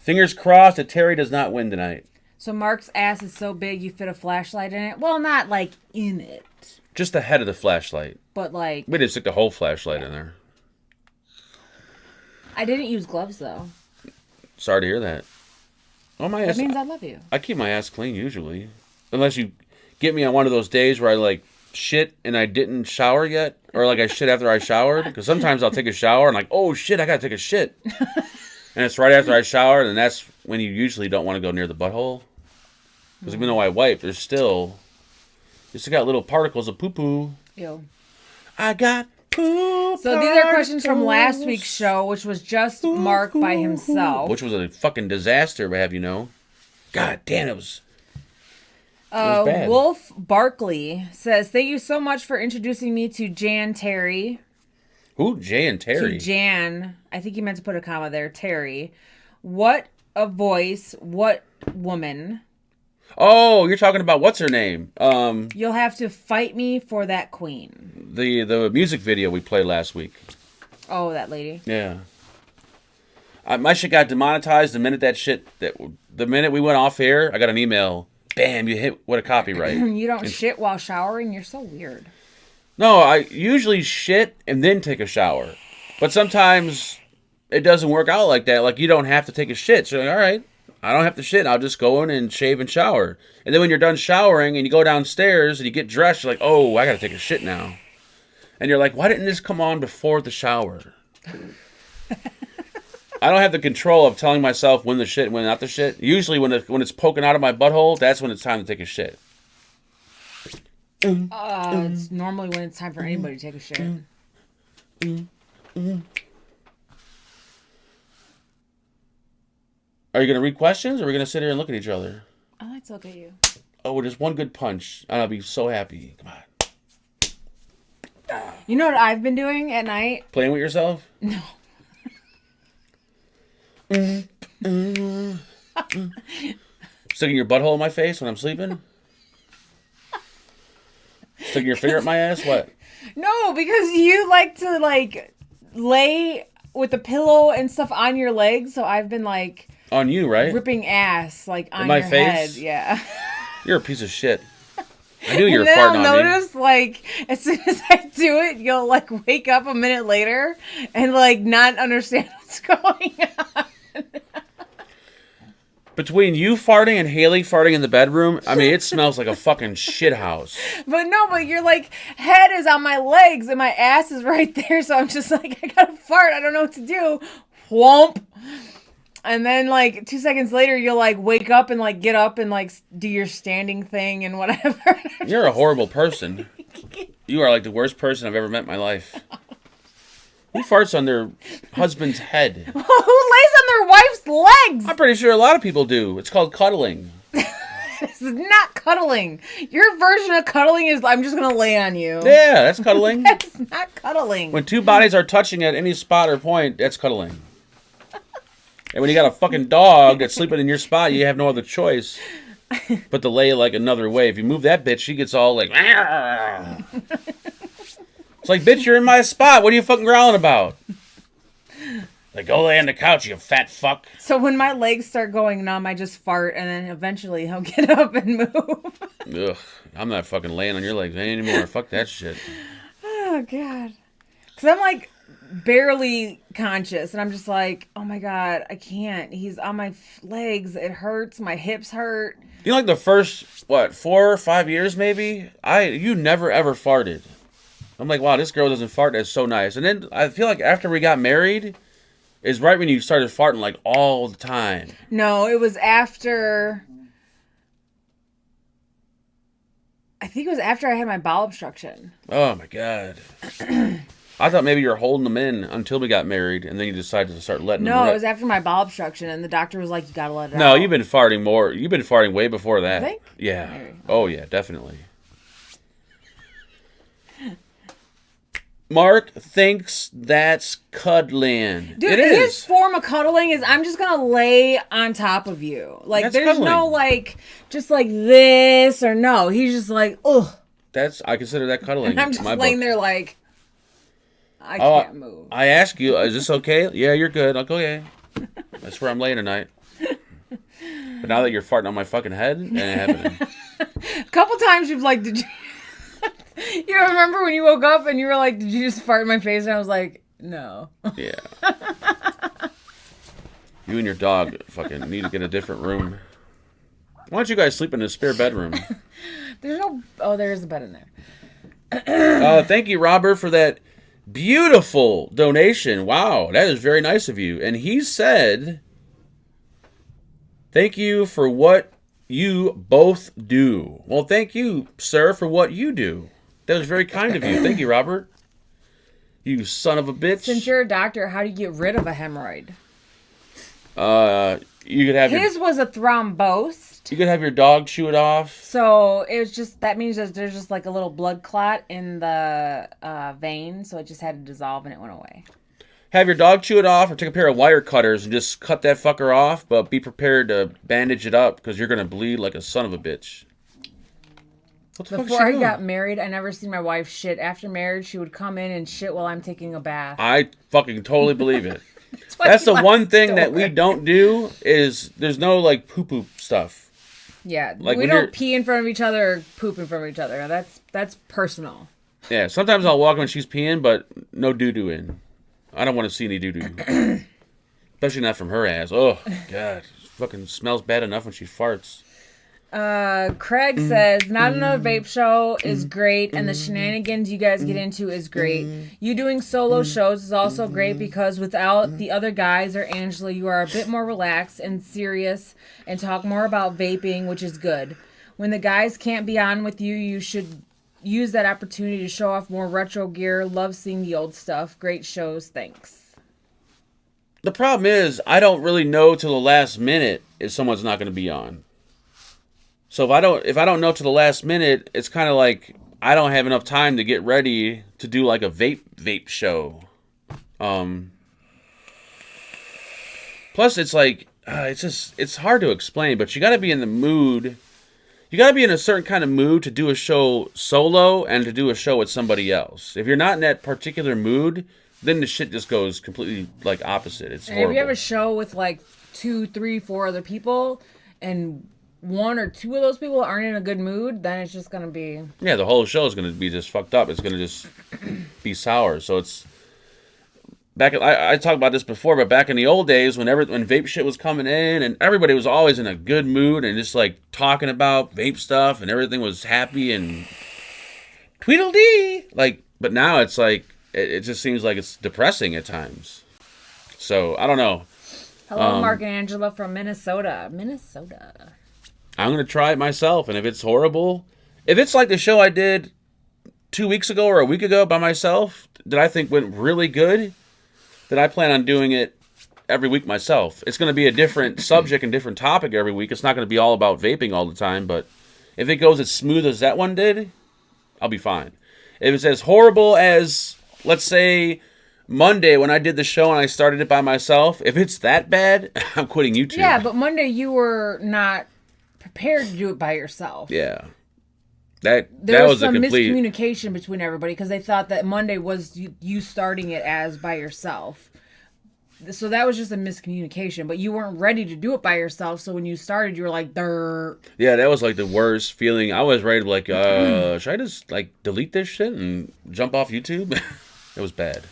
Fingers crossed that Terry does not win tonight. So Mark's ass is so big you fit a flashlight in it. Well, not like in it, Just the head of the flashlight. but like We didn't stick the whole flashlight in there. I didn't use gloves though. Sorry to hear that. Oh, my ass. That means I love you. I keep my ass clean usually. Unless you get me on one of those days where I like shit and I didn't shower yet. Or like I shit after I showered. Because sometimes I'll take a shower and like, oh shit, I gotta take a shit. And it's right after I showered, and that's when you usually don't want to go near the butthole. Because even though I wipe, you still got little particles of poo-poo. Ew. I got poo. So these are questions from last week's show, which was just Mark by himself. Which was a fucking disaster, to have you know. God damn, it was bad. Wolf Barkley says, thank you so much for introducing me to Jan Terry. Who? Jay and Terry? To Jan. I think he meant to put a comma there. Terry. What a voice. What woman. Oh, you're talking about what's her name? You'll have to fight me for that queen. The music video we played last week. Oh, that lady. Yeah. My shit got demonetized the minute we went off air. I got an email. Bam! You hit with a copyright. You don't shit while showering? You're so weird. No, I usually shit and then take a shower, but sometimes it doesn't work out like that. Like you don't have to take a shit. So you're like, all right, I don't have to shit. I'll just go in and shave and shower. And then when you're done showering and you go downstairs and you get dressed, you're like, oh, I gotta take a shit now. And you're like, why didn't this come on before the shower? I don't have the control of telling myself when the shit and when not the shit. Usually when it's poking out of my butthole, that's when it's time to take a shit. It's normally when it's time for anybody to take a shit. Are you going to read questions or are we going to sit here and look at each other? I like to look at you. Oh, just one good punch. And I'll be so happy. Come on. You know what I've been doing at night? Playing with yourself? No. Sticking your butthole in my face when I'm sleeping? Sticking your finger up my ass? What? No, because you like to like lay with a pillow and stuff on your legs, so I've been like On you, right? ripping ass like on my your face? head. Yeah. You're a piece of shit. I knew you were And then farting I'll on me. notice like as soon as I do it, you'll like wake up a minute later and like not understand what's going on. Between you farting and Haley farting in the bedroom, I mean, it smells like a fucking shit house. But no, but your like head is on my legs and my ass is right there, so I'm just like, I gotta fart. I don't know what to do. Whomp. And then like 2 seconds later, you'll like wake up and like get up and like do your standing thing and whatever. You're a horrible person. You are like the worst person I've ever met in my life. Who farts on their husband's head? Who lays on their wife's legs? I'm pretty sure a lot of people do. It's called cuddling. This is not cuddling. Your version of cuddling is I'm just gonna lay on you. Yeah, that's cuddling. That's not cuddling. When two bodies are touching at any spot or point, that's cuddling. And when you got a fucking dog that's sleeping in your spot, you have no other choice but to lay like another way. If you move that bitch, she gets all like... It's like, bitch, you're in my spot. What are you fucking growling about? Like, go lay on the couch, you fat fuck. So when my legs start going numb, I just fart, and then eventually he'll get up and move. Ugh, I'm not fucking laying on your legs anymore. Fuck that shit. Oh, God. Because I'm, like, barely conscious, and I'm just like, oh, my God, I can't. He's on my legs. It hurts. My hips hurt. You know, like the first, 4 or 5 years, maybe? You never, ever farted. I'm like, wow, this girl doesn't fart. That's so nice. And then I feel like after we got married is right when you started farting like all the time. No, it was after... I think it was after I had my bowel obstruction. Oh, my God. I thought maybe you were holding them in until we got married, and then you decided to start letting them No, rip. it was after my bowel obstruction, and the doctor was like, you gotta let it out. No, you've been farting more. You've been farting way before that. You think? Yeah. Maybe. Oh, yeah, definitely. Mark thinks that's cuddling. Dude, it his is. form of cuddling is I'm just gonna lay on top of you. Like, That's there's no, cuddling. like, just like this or no. He's just like, ugh. I consider that cuddling. And I'm just in my laying book. there like, I can't move. I ask you, is this okay? Yeah, you're good. I'll go, yeah. That's where I'm laying tonight. But now that you're farting on my fucking head, it ain't happening. A couple times you've like, did you... You remember when you woke up and you were like, did you just fart in my face? And I was like, no. Yeah. You and your dog fucking need to get a different room. Why don't you guys sleep in a spare bedroom? There's no... Oh, there is a bed in there. Thank you, Robert, for that beautiful donation. Wow, that is very nice of you. And he said, thank you for what you both do. Well, thank you, sir, for what you do. That was very kind of you. Thank you, Robert. You son of a bitch. Since you're a doctor, how do you get rid of a hemorrhoid? You could have His was a thrombose. You could have your dog chew it off. So it was just, that means that there's just like a little blood clot in the vein. So it just had to dissolve and it went away. Have your dog chew it off or take a pair of wire cutters and just cut that fucker off. But be prepared to bandage it up because you're going to bleed like a son of a bitch. What the fuck is she Before I doing? got married, I never seen my wife shit. After marriage, she would come in and shit while I'm taking a bath. I fucking totally believe it. why That's he the left one the thing that we door. don't do is there's no like poo-poo stuff. Yeah, Like we when don't you're- pee in front of each other or poop in front of each other. That's personal. Yeah, sometimes I'll walk when she's peeing, but no doo-doo in. I don't want to see any doo-doo. Especially not from her ass. Oh, God. It fucking smells bad enough when she farts. Craig says, not another vape show is great, and the shenanigans you guys get into is great. You doing solo shows is also great because without the other guys or Angela, you are a bit more relaxed and serious and talk more about vaping, which is good. When the guys can't be on with you, you should use that opportunity to show off more retro gear. Love seeing the old stuff. Great shows. Thanks. The problem is, I don't really know till the last minute if someone's not going to be on. So if I don't know till the last minute, it's kind of like I don't have enough time to get ready to do like a vape show. Plus, it's like it's hard to explain, but you got to be in the mood. You got to be in a certain kind of mood to do a show solo and to do a show with somebody else. If you're not in that particular mood, then the shit just goes completely like opposite. It's And horrible. if you have a show with like 2, 3, 4 other people and one or two of those people aren't in a good mood, then it's just going to be... Yeah, the whole show is going to be just fucked up. It's going to just be sour. So it's... I talked about this before, but back in the old days, when vape shit was coming in, and everybody was always in a good mood and just like talking about vape stuff, and everything was happy and Tweedledee. Like, but now it's like it just seems like it's depressing at times. So I don't know. Hello, Mark and Angela from Minnesota. I'm gonna try it myself, and if it's horrible, if it's like the show I did 2 weeks ago or a week ago by myself that I think went really good, then I plan on doing it every week myself. It's going to be a different subject and different topic every week. It's not going to be all about vaping all the time, but if it goes as smooth as that one did, I'll be fine. If it's as horrible as, let's say, Monday when I did the show and I started it by myself, if it's that bad, I'm quitting YouTube. Yeah, but Monday you were not prepared to do it by yourself. Yeah. There There was a some complete... miscommunication between everybody because they thought that Monday was you starting it as by yourself. So that was just a miscommunication, but you weren't ready to do it by yourself. So when you started, you were like, "Durr." Yeah, that was like the worst feeling. I was ready to like, should I just like delete this shit and jump off YouTube? It was bad.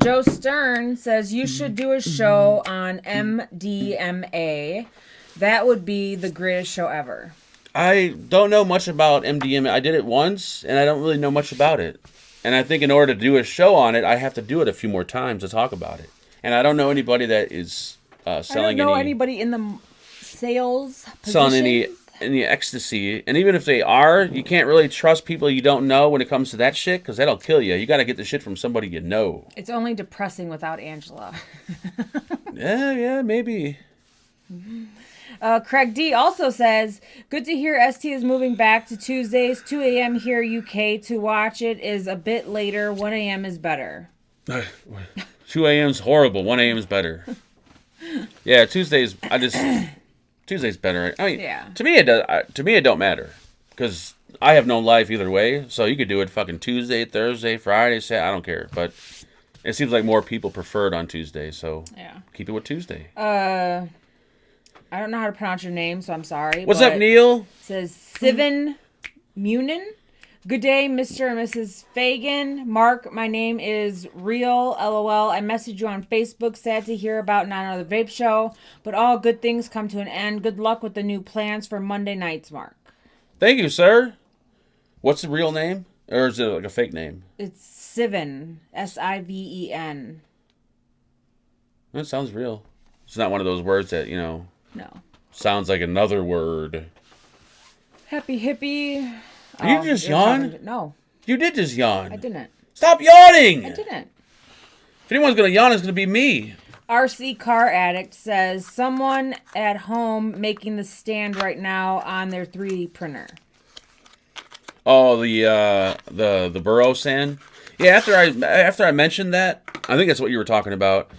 Joe Stern says you should do a show on MDMA. That would be the greatest show ever. I don't know much about MDMA. I did it once, and I don't really know much about it. And I think in order to do a show on it, I have to do it a few more times to talk about it. And I don't know anybody that is selling I don't know anybody in the sales selling positions. any ecstasy. And even if they are, you can't really trust people you don't know when it comes to that shit, because that'll kill you. You got to get the shit from somebody you know. It's only depressing without Angela. Yeah, maybe. Craig D also says, good to hear ST is moving back to Tuesdays, 2 a.m. here UK. To watch it is a bit later. 1 a.m. is better. 2 a.m.'s horrible. 1 a.m. is better. Yeah, Tuesday's better. I mean, Yeah. to me it does. To me it don't matter because I have no life either way. So you could do it fucking Tuesday, Thursday, Friday, Saturday. I don't care. But it seems like more people prefer it on Tuesday. So Yeah. keep it with Tuesday. I don't know how to pronounce your name, so I'm sorry. What's up, Neil? It says Sivan Munin. Good day, Mr. and Mrs. Fagin. Mark, my name is Real, LOL. I messaged you on Facebook. Sad to hear about not another vape show, but all good things come to an end. Good luck with the new plans for Monday nights, Mark. Thank you, sir. What's the real name? Or is it like a fake name? It's Sivan, Siven. That sounds real. It's not one of those words that, No. sounds like another word. Happy hippie. You just yawned? No, You did just yawn. I didn't. Stop yawning! I didn't. If anyone's going to yawn, it's going to be me. RC Car Addict says, someone at home making the stand right now on their 3D printer. Oh, the burrow sand. Yeah, after I mentioned that, I think that's what you were talking about.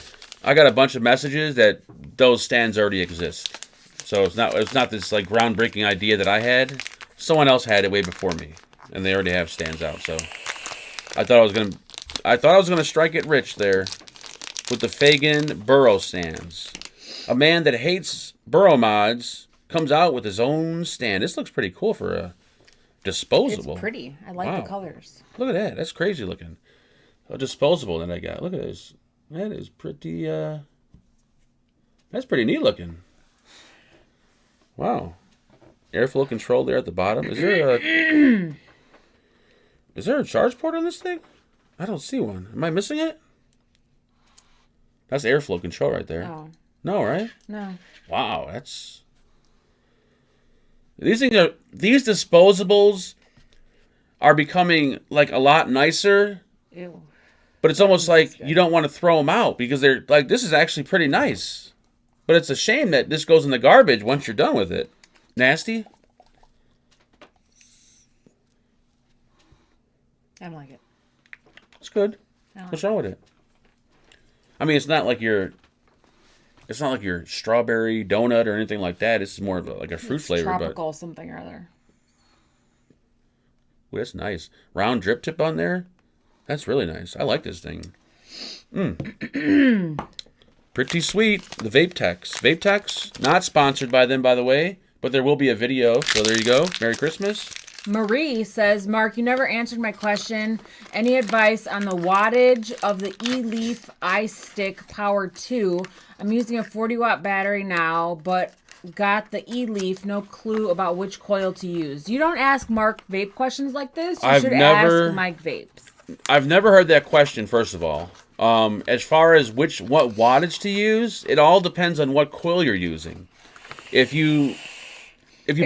I got a bunch of messages that those stands already exist. So it's not this like groundbreaking idea that I had. Someone else had it way before me, and they already have stands out. So I thought I was gonna strike it rich there with the Fagin burrow stands. A man that hates burrow mods comes out with his own stand. This looks pretty cool for a disposable. It's pretty. I like the colors. Look at that. That's crazy looking. A disposable that I got. Look at this. That is pretty, that's pretty neat looking. Wow. Airflow control there at the bottom. Is there a charge port on this thing? I don't see one. Am I missing it? That's airflow control right there. Oh. No, right? No. Wow, these disposables are becoming like a lot nicer. Ew. But it's almost like you don't want to throw them out because they're like, this is actually pretty nice. But it's a shame that this goes in the garbage once you're done with it. Nasty? I don't like it. It's good. What's wrong with it? I mean, it's not like your strawberry donut or anything like that. This is more of like a fruit flavor. Tropical something or other. Ooh, that's nice. Round drip tip on there. That's really nice. I like this thing. Pretty sweet. The Vape Techs. Vape Techs, not sponsored by them, by the way, but there will be a video. So there you go. Merry Christmas. Marie says, Mark, you never answered my question. Any advice on the wattage of the E-Leaf iStick Power 2? I'm using a 40-watt battery now, but got the E-Leaf. No clue about which coil to use. You don't ask Mark vape questions like this. You should ask Mike Vapes. I've never heard that question, first of all. As far as what wattage to use, it all depends on what coil you're using. If you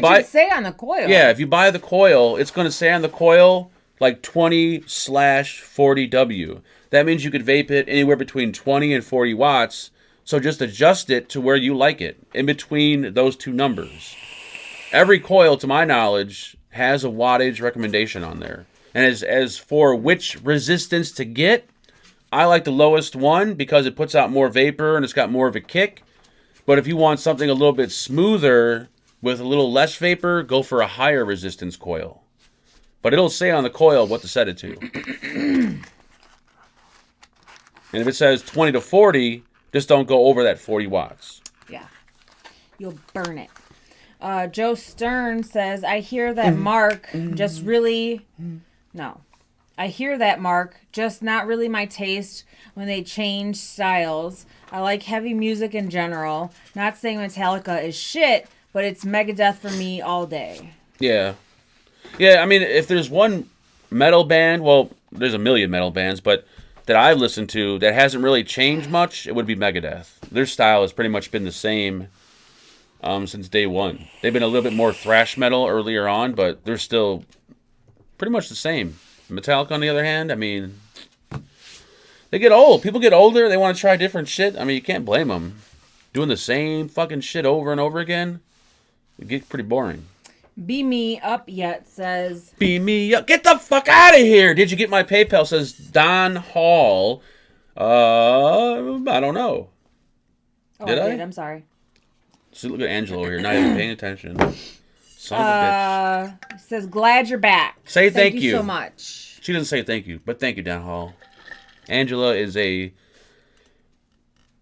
buy, should say on the coil. Yeah, if you buy the coil, it's going to say on the coil like 20/40W. That means you could vape it anywhere between 20 and 40 watts. So just adjust it to where you like it in between those two numbers. Every coil, to my knowledge, has a wattage recommendation on there. And as for which resistance to get, I like the lowest one because it puts out more vapor and it's got more of a kick. But if you want something a little bit smoother with a little less vapor, go for a higher resistance coil. But it'll say on the coil what to set it to. And if it says 20 to 40, just don't go over that 40 watts. Yeah. You'll burn it. Joe Stern says, I hear that Mark just really... No. I hear that, Mark. Just not really my taste when they change styles. I like heavy music in general. Not saying Metallica is shit, but it's Megadeth for me all day. Yeah. Yeah, I mean, if there's one metal band, well, there's a million metal bands, but that I've listened to that hasn't really changed much, it would be Megadeth. Their style has pretty much been the same since day one. They've been a little bit more thrash metal earlier on, but they're still pretty much the same. Metallica, on the other hand, I mean, they get old. People get older. They want to try different shit. I mean, you can't blame them. Doing the same fucking shit over and over again, it gets pretty boring. Be Me Up Yet says... Be me up. Get the fuck out of here. Did you get my PayPal? Says Don Hall. I don't know. Oh, Did I? I'm sorry. See, look at Angelo here. Not even paying attention. Son of a bitch. Says, glad you're back. Say thank you so much. She doesn't say thank you, but thank you, Don Hall. Angela is a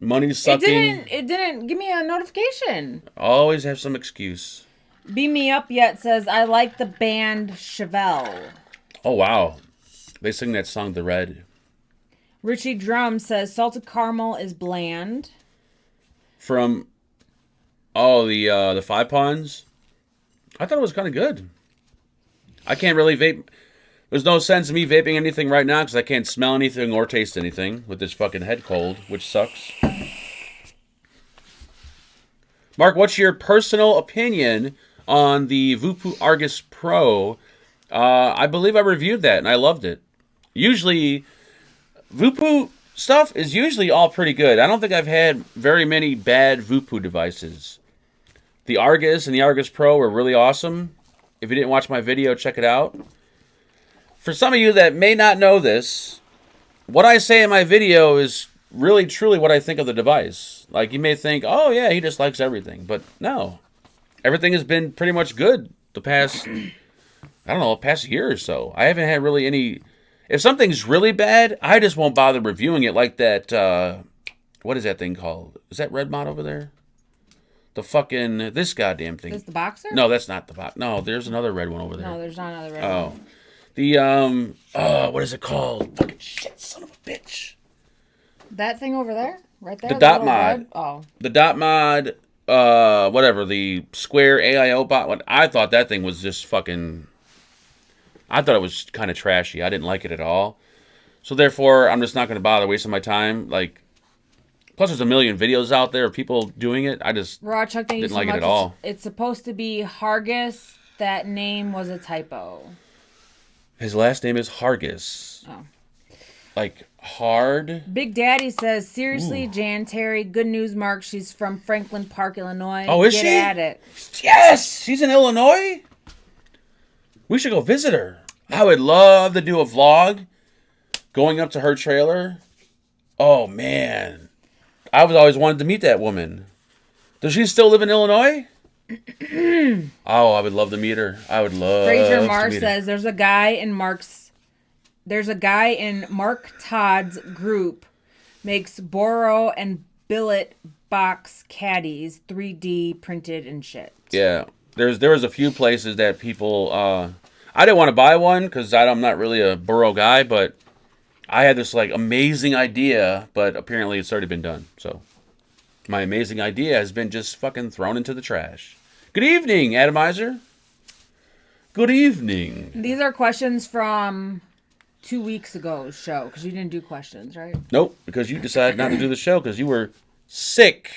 money sucking. It didn't give me a notification. Always have some excuse. Beam Me Up Yet says, I like the band Chevelle. Oh, wow. They sing that song, The Red. Richie Drum says, salted caramel is bland. From, the Five Ponds. I thought it was kind of good. I can't really vape. There's no sense in me vaping anything right now because I can't smell anything or taste anything with this fucking head cold, which sucks. Mark, what's your personal opinion on the Vupu Argus Pro? I believe I reviewed that and I loved it. Usually, Vupu stuff is usually all pretty good. I don't think I've had very many bad Vupu devices. The Argus and the Argus Pro were really awesome. If you didn't watch my video, check it out. For some of you that may not know this, what I say in my video is really, truly what I think of the device. Like, you may think, oh, yeah, he just likes everything. But no. Everything has been pretty much good the past, past year or so. I haven't had really any... If something's really bad, I just won't bother reviewing it like that, what is that thing called? Is that Red Mod over there? The fucking, this goddamn thing. Is this the Boxer? No, that's not the box. No, there's another red one over there. No, there's not another red one. Oh. The, what is it called? Fucking shit, son of a bitch. That thing over there? Right there? The dot little mod. red? Oh. The dot mod, whatever, the square AIO bot. I thought that thing was just fucking, I thought it was kind of trashy. I didn't like it at all. So therefore, I'm just not going to bother wasting my time. Like, plus there's a million videos out there of people doing it. I just Raw Chuck, thank you didn't so like much. it at all. It's supposed to be Hargis. That name was a typo. His last name is Hargis. Oh. Like, hard. Big Daddy says, seriously, Jan Terry, good news, Mark. She's from Franklin Park, Illinois. Oh, is Get she? at it. Yes! She's in Illinois? We should go visit her. I would love to do a vlog going up to her trailer. Oh, man. I've always wanted to meet that woman. Does she still live in Illinois? Oh, I would love to meet her. I would love Fraser to Marr meet her. says, there's a guy in Mark Todd's group makes Boro and billet box caddies 3D printed and shit. Yeah. There was a few places that people... I didn't want to buy one because I'm not really a Burrow guy, but I had this like amazing idea, but apparently it's already been done. So my amazing idea has been just fucking thrown into the trash. Good evening, Atomizer. Good evening. These are questions from 2 weeks ago's show because you didn't do questions, right? Nope, because you decided not to do the show because you were sick.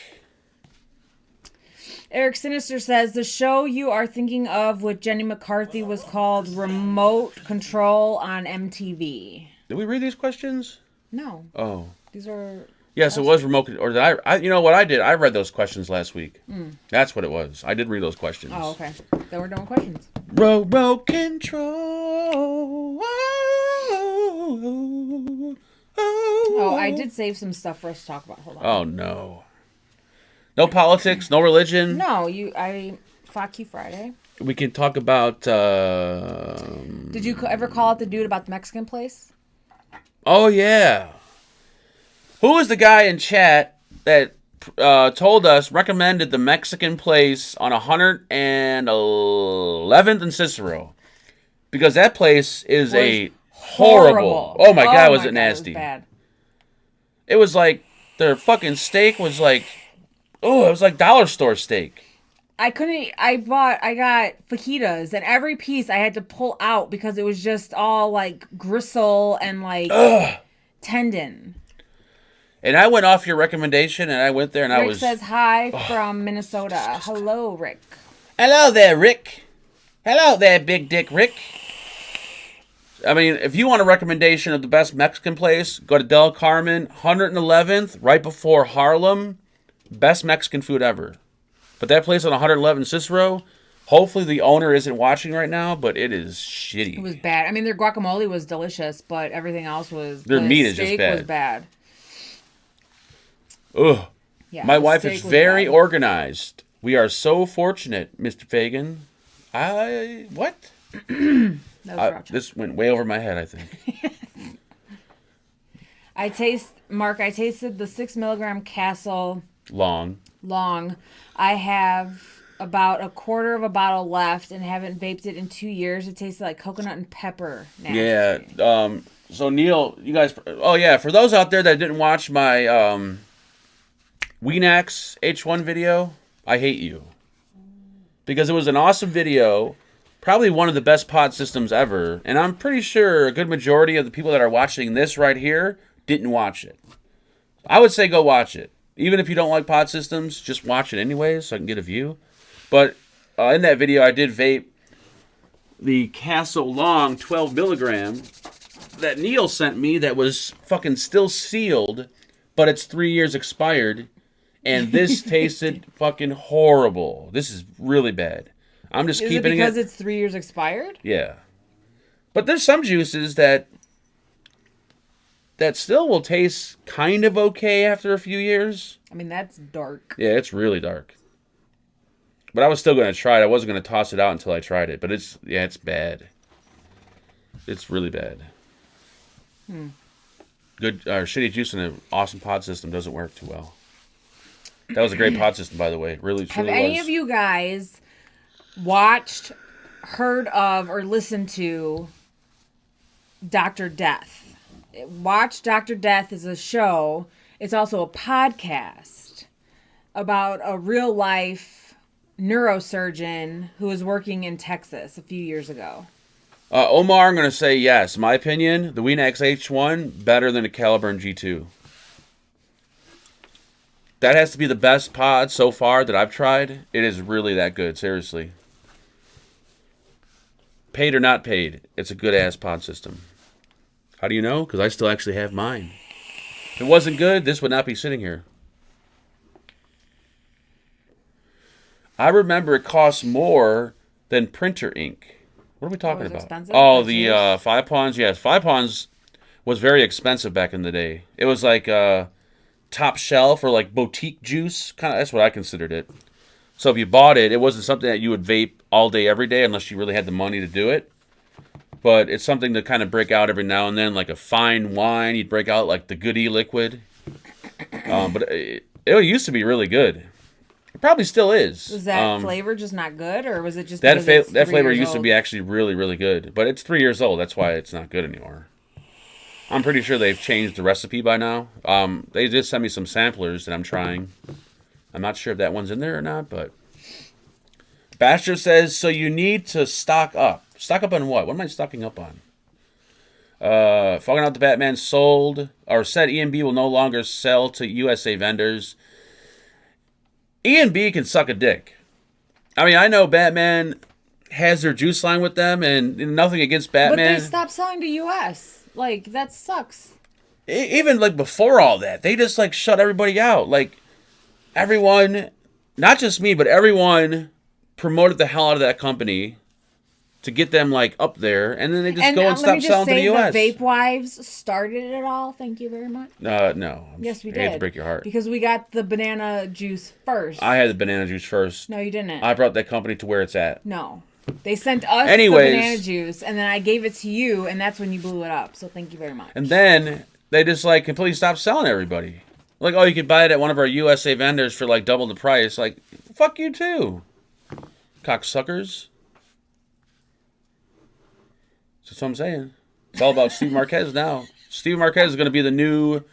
Eric Sinister says, the show you are thinking of with Jenny McCarthy was called Remote Control on MTV. Did we read these questions? No. Oh. These are... Yes, it was remote. Or did I? You know what I did? I read those questions last week. That's what it was. I did read those questions. Oh, okay. Then we're done with questions. Remote control. Oh, I did save some stuff for us to talk about. Hold on. Oh no. No politics, no religion. No, fuck you Friday. We can talk about. Did you ever call out the dude about the Mexican place? Oh yeah. Who was the guy in chat that recommended the Mexican place on 111th and Cicero? Because that place is a horrible. Oh my God, was it nasty? It was bad. It was like their fucking steak was like, it was like dollar store steak. I got fajitas and every piece I had to pull out because it was just all like gristle and like tendon. And I went off your recommendation, and I went there, and Rick I was... says hi from Minnesota. Hello, Rick. Hello there, Rick. Hello there, Big Dick Rick. I mean, if you want a recommendation of the best Mexican place, go to Del Carmen, 111th, right before Harlem. Best Mexican food ever. But that place on 111 Cicero, hopefully the owner isn't watching right now, but it is shitty. It was bad. I mean, their guacamole was delicious, but everything else was... Their meat is just bad. Was bad. Ugh. Yeah, my wife is very bad. organized. We are so fortunate, Mr. Fagin. What? That was This went way over my head, I think. I tasted the 6 milligram Castle Long. Long. I have about a quarter of a bottle left and haven't vaped it in 2 years. It tasted like coconut and pepper. Nasty. Yeah. So Neil, you guys. Oh yeah. For those out there that didn't watch my Weenax H1 video, I hate you because it was an awesome video. Probably one of the best pod systems ever, and I'm pretty sure a good majority of the people that are watching this right here didn't watch it. I would say go watch it. Even if you don't like pod systems, just watch it anyways so I can get a view. But in that video, I did vape the Castle Long 12 milligram that Neil sent me that was fucking still sealed, but it's 3 years expired, and this tasted fucking horrible. This is really bad. I'm just Is keeping it because it's 3 years expired? Yeah. But there's some juices that still will taste kind of okay after a few years. I mean, that's dark. Yeah, it's really dark. But I was still going to try it. I wasn't going to toss it out until I tried it. But it's bad. It's really bad. Good or shitty juice in an awesome pod system doesn't work too well. That was a great pod system, by the way. Really, truly Have any of you guys watched, heard of, or listened to Dr. Death? Watch Dr. Death is a show. It's also a podcast about a real life neurosurgeon who was working in Texas a few years ago. Omar, I'm going to say yes. My opinion, the Weenax H1, better than the Caliburn G2. That has to be the best pod so far that I've tried. It is really that good, seriously. Paid or not paid, it's a good-ass pod system. How do you know? Because I still actually have mine. If it wasn't good, this would not be sitting here. I remember it cost more than printer ink. What are we talking about? Expensive? Oh, the 5 Ponds. Yes, 5 Ponds was very expensive back in the day. It was like top shelf or like boutique juice. Kind of, that's what I considered it. So if you bought it, it wasn't something that you would vape all day, every day, unless you really had the money to do it. But it's something to kind of break out every now and then, like a fine wine. You'd break out like the Goody liquid. But it used to be really good. It probably still is. Was that flavor just not good, or was it just that because that flavor used old? to be actually really, really good? But it's 3 years old. That's why it's not good anymore. I'm pretty sure they've changed the recipe by now. They did send me some samplers that I'm trying. I'm not sure if that one's in there or not, but Basher says, so you need to stock up. Stock up on what? What am I stocking up on? Fogging Out the Batman sold, or said E&B will no longer sell to USA vendors. E&B can suck a dick. I mean, I know Batman has their juice line with them, and nothing against Batman. But they stopped selling to US. Like, that sucks. Even, like, before all that, they just, like, shut everybody out. Like, everyone, not just me, but everyone promoted the hell out of that company to get them, like, up there, and then they just go and stop selling to the U.S. The Vape Wives started it all. Thank you very much. No. Yes, we I did. hate to break your heart. Because we got the banana juice first. I had the banana juice first. No, you didn't. I brought that company to where it's at. No. They sent us Anyways, the banana juice, and then I gave it to you, and that's when you blew it up. So thank you very much. And then they just, like, completely stopped selling everybody. Like, oh, you could buy it at one of our USA vendors for, like, double the price. Like, fuck you, too. Cocksuckers. That's what I'm saying. It's all about Steve Marquez now. Steve Marquez is going to be the new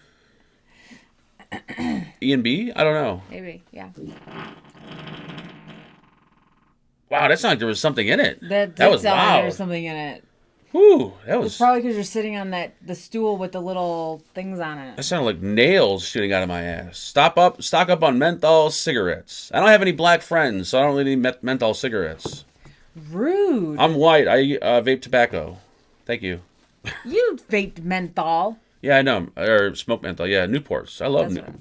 E&B? I don't know. Maybe, yeah. Wow, that sounded like there was something in it. That was sound like loud. There's something in it. Whew, that was... It's probably because you're sitting on the stool with the little things on it. That sounded like nails shooting out of my ass. Stock up on menthol cigarettes. I don't have any black friends, so I don't really need menthol cigarettes. Rude. I'm white. I vape tobacco. Thank you. You vaped menthol. Yeah, I know. Or smoke menthol. Yeah, Newports. I love That's Newports.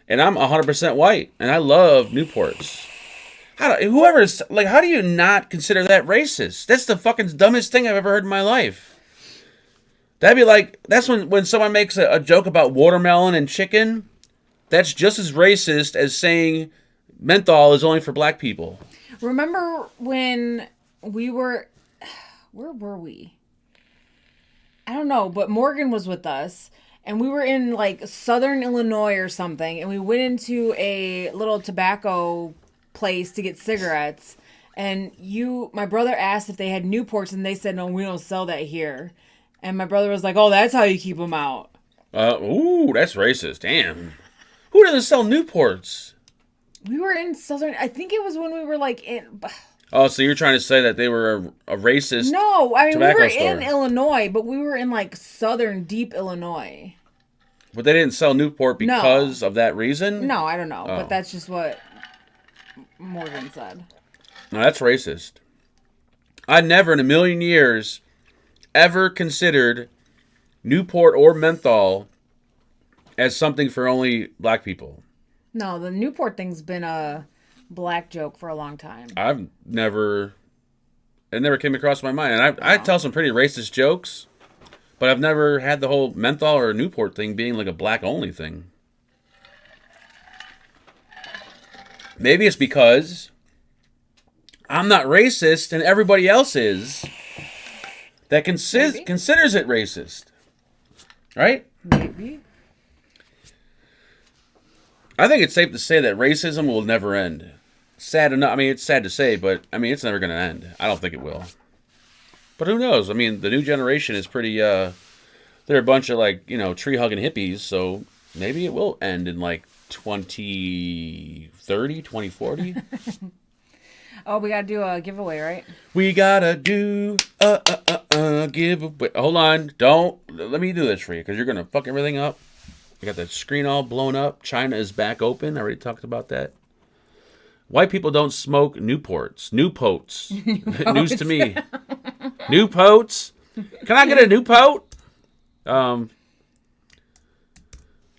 And I'm 100% white, and I love Newports. How do you not consider that racist? That's the fucking dumbest thing I've ever heard in my life. That'd be like, that's when someone makes a joke about watermelon and chicken. That's just as racist as saying menthol is only for black people. Remember when we were... Where were we? I don't know, but Morgan was with us, and we were in like Southern Illinois or something, and we went into a little tobacco place to get cigarettes. And my brother asked if they had Newports, and they said, no, we don't sell that here. And my brother was like, oh, that's how you keep them out. Ooh, that's racist. Damn. Who doesn't sell Newports? We were in Southern, I think it was when we were like in... Oh, so you're trying to say that they were a racist No, I mean, we tobacco were store. in Illinois, but we were in like Southern, deep Illinois. But they didn't sell Newport because of that reason? No, I don't know, Oh. but that's just what Morgan said. No, that's racist. I never in a million years ever considered Newport or menthol as something for only black people. No, the Newport thing's been a black joke for a long time. It never came across my mind. And I tell some pretty racist jokes, but I've never had the whole menthol or Newport thing being like a black only thing. Maybe it's because I'm not racist and everybody else is that considers it racist. Right? Maybe. I think it's safe to say that racism will never end. Sad enough. I mean, it's sad to say, but I mean, it's never going to end. I don't think it will. But who knows? I mean, the new generation is pretty, they're a bunch of like, tree-hugging hippies, so maybe it will end in like 2030, 2040. Oh, we got to do a giveaway, right? We gotta do a giveaway. Hold on. Let me do this for you, because you're going to fuck everything up. I got the screen all blown up. China is back open. I already talked about that. White people don't smoke Newports. Newpotes. News to me. Newpotes. Can I get a Newpote? Do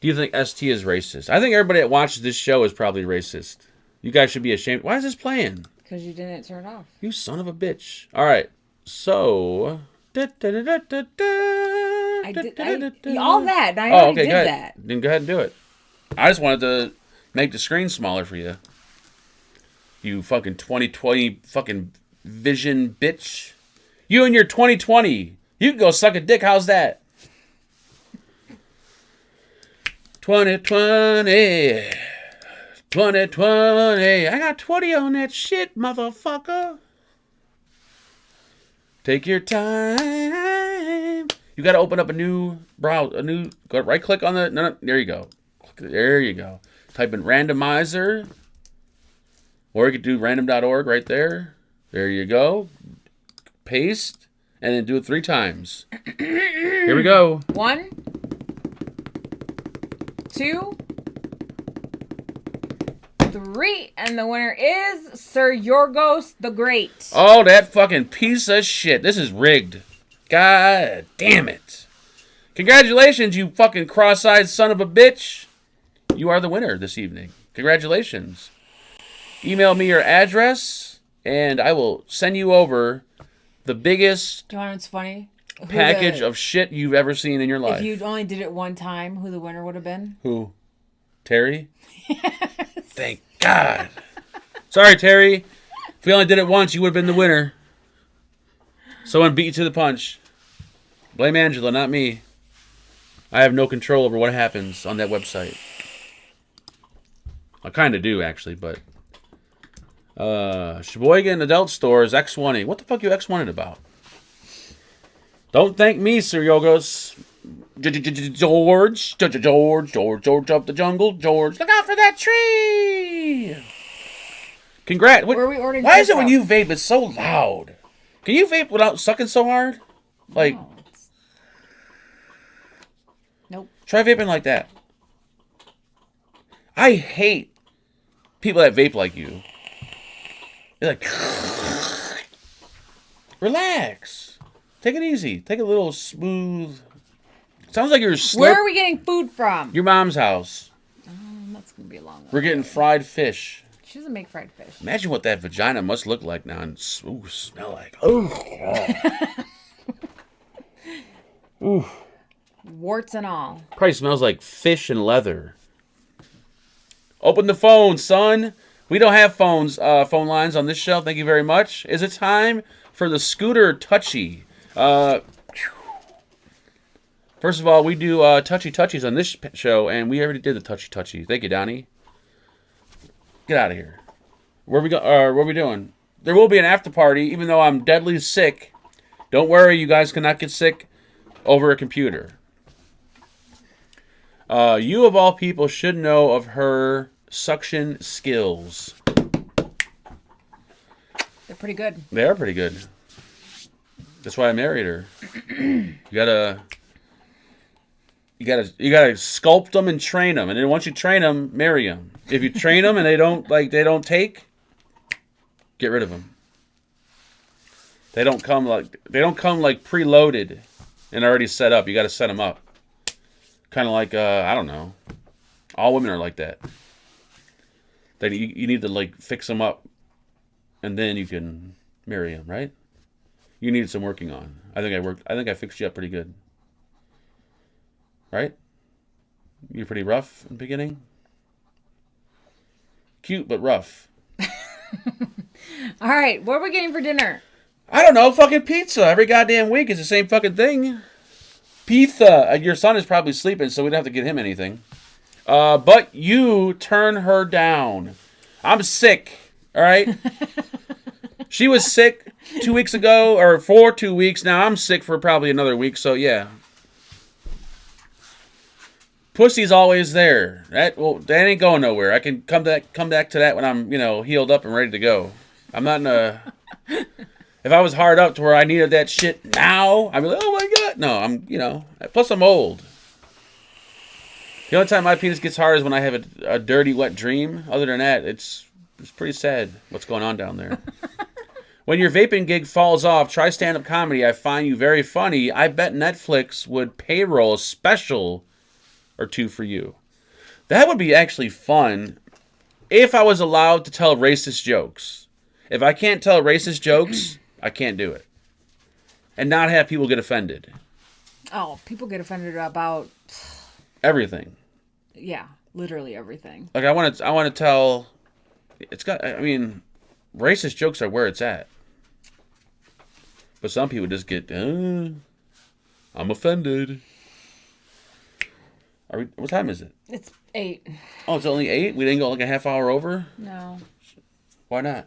you think ST is racist? I think everybody that watches this show is probably racist. You guys should be ashamed. Why is this playing? Because you didn't turn it off. You son of a bitch. All right. So... I did all that. And I already did that. Then go ahead and do it. I just wanted to make the screen smaller for you. You fucking 2020 fucking vision bitch. You and your 2020. You can go suck a dick. How's that? 2020. 2020. I got 20 on that shit, motherfucker. Take your time. You got to open up a new browser. Go right click on the. No, there you go. There you go. Type in randomizer. Or you could do random.org right there. There you go. Paste. And then do it 3 times. Here we go. 1, 2, 3. And the winner is Sir Yorgos the Great. Oh, that fucking piece of shit. This is rigged. God damn it. Congratulations, you fucking cross-eyed son of a bitch. You are the winner this evening. Congratulations. Email me your address, and I will send you over the biggest Do you know what's funny? package of shit you've ever seen in your life. If you only did it one time, who the winner would have been? Who? Terry? Thank God. Sorry, Terry. If we only did it once, you would have been the winner. Someone beat you to the punch. Blame Angela, not me. I have no control over what happens on that website. I kind of do, actually, but... Sheboygan Adult Stores, X1. What the fuck you X1 about? Don't thank me, Sir Yogos. George up the jungle. George, look out for that tree. Congrats. Where are we ordering Why is it from? when you vape, it's so loud? Can you vape without sucking so hard? Like, No, nope. try vaping like that. I hate people that vape like you. You're like, relax. Take it easy. Take a little smooth. Sounds like you're Where are we getting food from? Your mom's house. That's going to be a long one. We're getting fried fish. She doesn't make fried fish. Imagine what that vagina must look like now and smell like. Ooh. Warts and all. Probably smells like fish and leather. Open the phone, son. We don't have phone lines on this show. Thank you very much. Is it time for the Scooter Touchy? First of all, we do touchy touchies on this show, and we already did the touchy touchy. Thank you, Donnie. Get out of here. Where we go? What are we doing? There will be an after party, even though I'm deadly sick. Don't worry, you guys cannot get sick over a computer. You of all people should know of her suction skills. They're pretty good. They are pretty good. That's why I married her. You gotta sculpt them and train them, and then once you train them, marry them. If you train them and they don't take, get rid of them. They don't come like preloaded and already set up. You got to set them up. Kind of like I don't know. All women are like that. That you need to like fix them up, and then you can marry them, right? You needed some working on. I think I fixed you up pretty good. Right? You're pretty rough in the beginning. Cute but rough. All right, what are we getting for dinner? I don't know. Fucking pizza every goddamn week is the same fucking thing. Pizza. Your son is probably sleeping, so we don't have to get him anything. But you turn her down. I'm sick. All right. She was sick 2 weeks ago, or for 2 weeks. Now I'm sick for probably another week. So yeah. Pussy's always there. That ain't going nowhere. I can come back to that when I'm healed up and ready to go. I'm not in a. If I was hard up to where I needed that shit now, I'd be like, oh my god. No, I'm plus I'm old. The only time my penis gets hard is when I have a dirty, wet dream. Other than that, it's pretty sad what's going on down there. When your vaping gig falls off, try stand-up comedy. I find you very funny. I bet Netflix would payroll a special or two for you. That would be actually fun if I was allowed to tell racist jokes. If I can't tell racist jokes, I can't do it. And not have people get offended. Oh, people get offended about everything. Yeah, literally everything. Like I want to tell. Racist jokes are where it's at. But some people just get, I'm offended. What time is it? It's 8. Oh, it's only 8? We didn't go like a half hour over? No. Why not?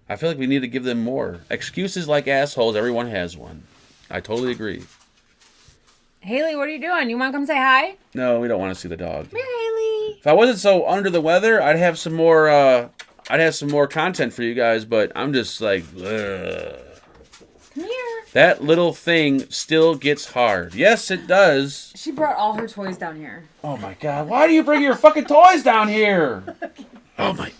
I feel like we need to give them more. Excuses like assholes, everyone has one. I totally agree. Haley, what are you doing? You want to come say hi? No, we don't want to see the dog. Come here, Haley. If I wasn't so under the weather, I'd have some more content for you guys, but I'm just like, ugh. Come here. That little thing still gets hard. Yes, it does. She brought all her toys down here. Oh my god, why do you bring your fucking toys down here? Oh my.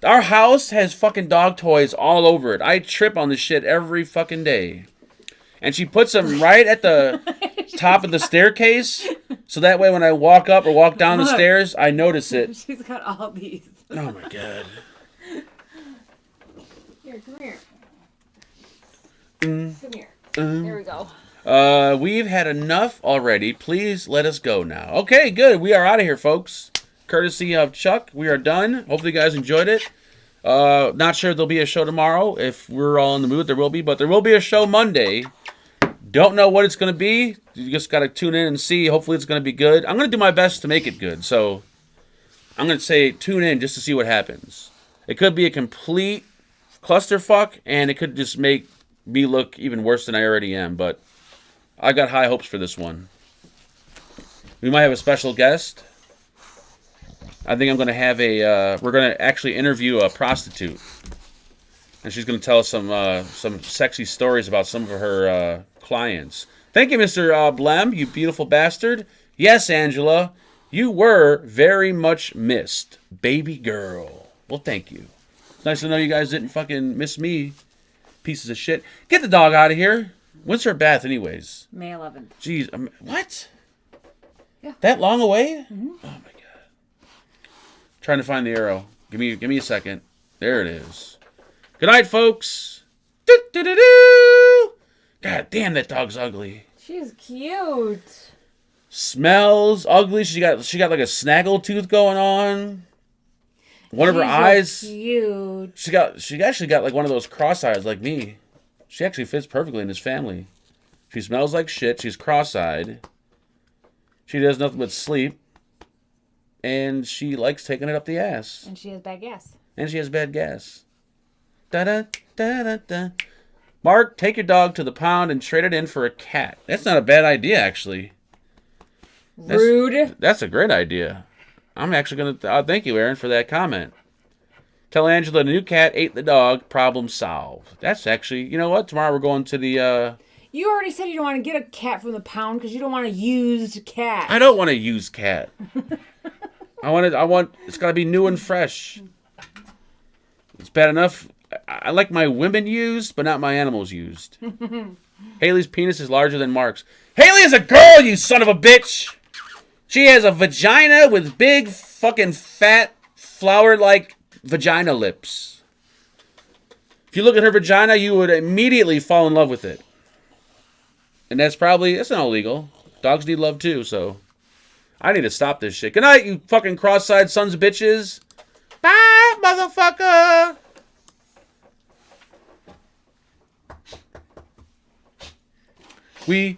Our house has fucking dog toys all over it. I trip on this shit every fucking day. And she puts them right at the top of the staircase, so that way when I walk up or walk down the stairs, I notice it. She's got all these. Oh my god. Here, come here. Come here. There we go. We've had enough already. Please let us go now. Okay, good. We are out of here, folks. Courtesy of Chuck, we are done. Hopefully you guys enjoyed it. Not sure there'll be a show tomorrow. If we're all in the mood, there will be. But there will be a show Monday. Don't know what it's going to be. You just got to tune in and see. Hopefully it's going to be good. I'm going to do my best to make it good. So I'm going to say tune in just to see what happens. It could be a complete clusterfuck, and it could just make me look even worse than I already am. But I got high hopes for this one. We might have a special guest. I think I'm going to have we're going to actually interview a prostitute. And she's going to tell us some sexy stories about some of her clients. Thank you, Mr. Blem, you beautiful bastard. Yes, Angela, you were very much missed. Baby girl. Well, thank you. It's nice to know you guys didn't fucking miss me. Pieces of shit. Get the dog out of here. When's her bath anyways? May 11th. Jeez, what? Yeah. That long away? Mm-hmm. Oh, my God. Trying to find the arrow. Give me a second. There it is. Good night, folks. Do-do-do-do. God damn, that dog's ugly. She's cute. Smells ugly. She got like a snaggle tooth going on. One of her eyes. Cute. She actually got like one of those cross eyes like me. She actually fits perfectly in this family. She smells like shit. She's cross-eyed. She does nothing but sleep. And she likes taking it up the ass. And she has bad gas. And she has bad gas. Da-da, da-da-da. Mark, take your dog to the pound and trade it in for a cat. That's not a bad idea, actually. Rude. That's a great idea. I'm actually going to... thank you, Aaron, for that comment. Tell Angela the new cat ate the dog. Problem solved. That's actually... You know what? Tomorrow we're going to the... You already said you don't want to get a cat from the pound because you don't want a used cat. I don't want a used cat. I want... It's got to be new and fresh. It's bad enough... I like my women used, but not my animals used. Haley's penis is larger than Mark's. Haley is a girl, you son of a bitch! She has a vagina with big, fucking fat, flower-like vagina lips. If you look at her vagina, you would immediately fall in love with it. And that's not illegal. Dogs need love too, so... I need to stop this shit. Good night, you fucking cross-eyed sons of bitches. Bye, motherfucker! We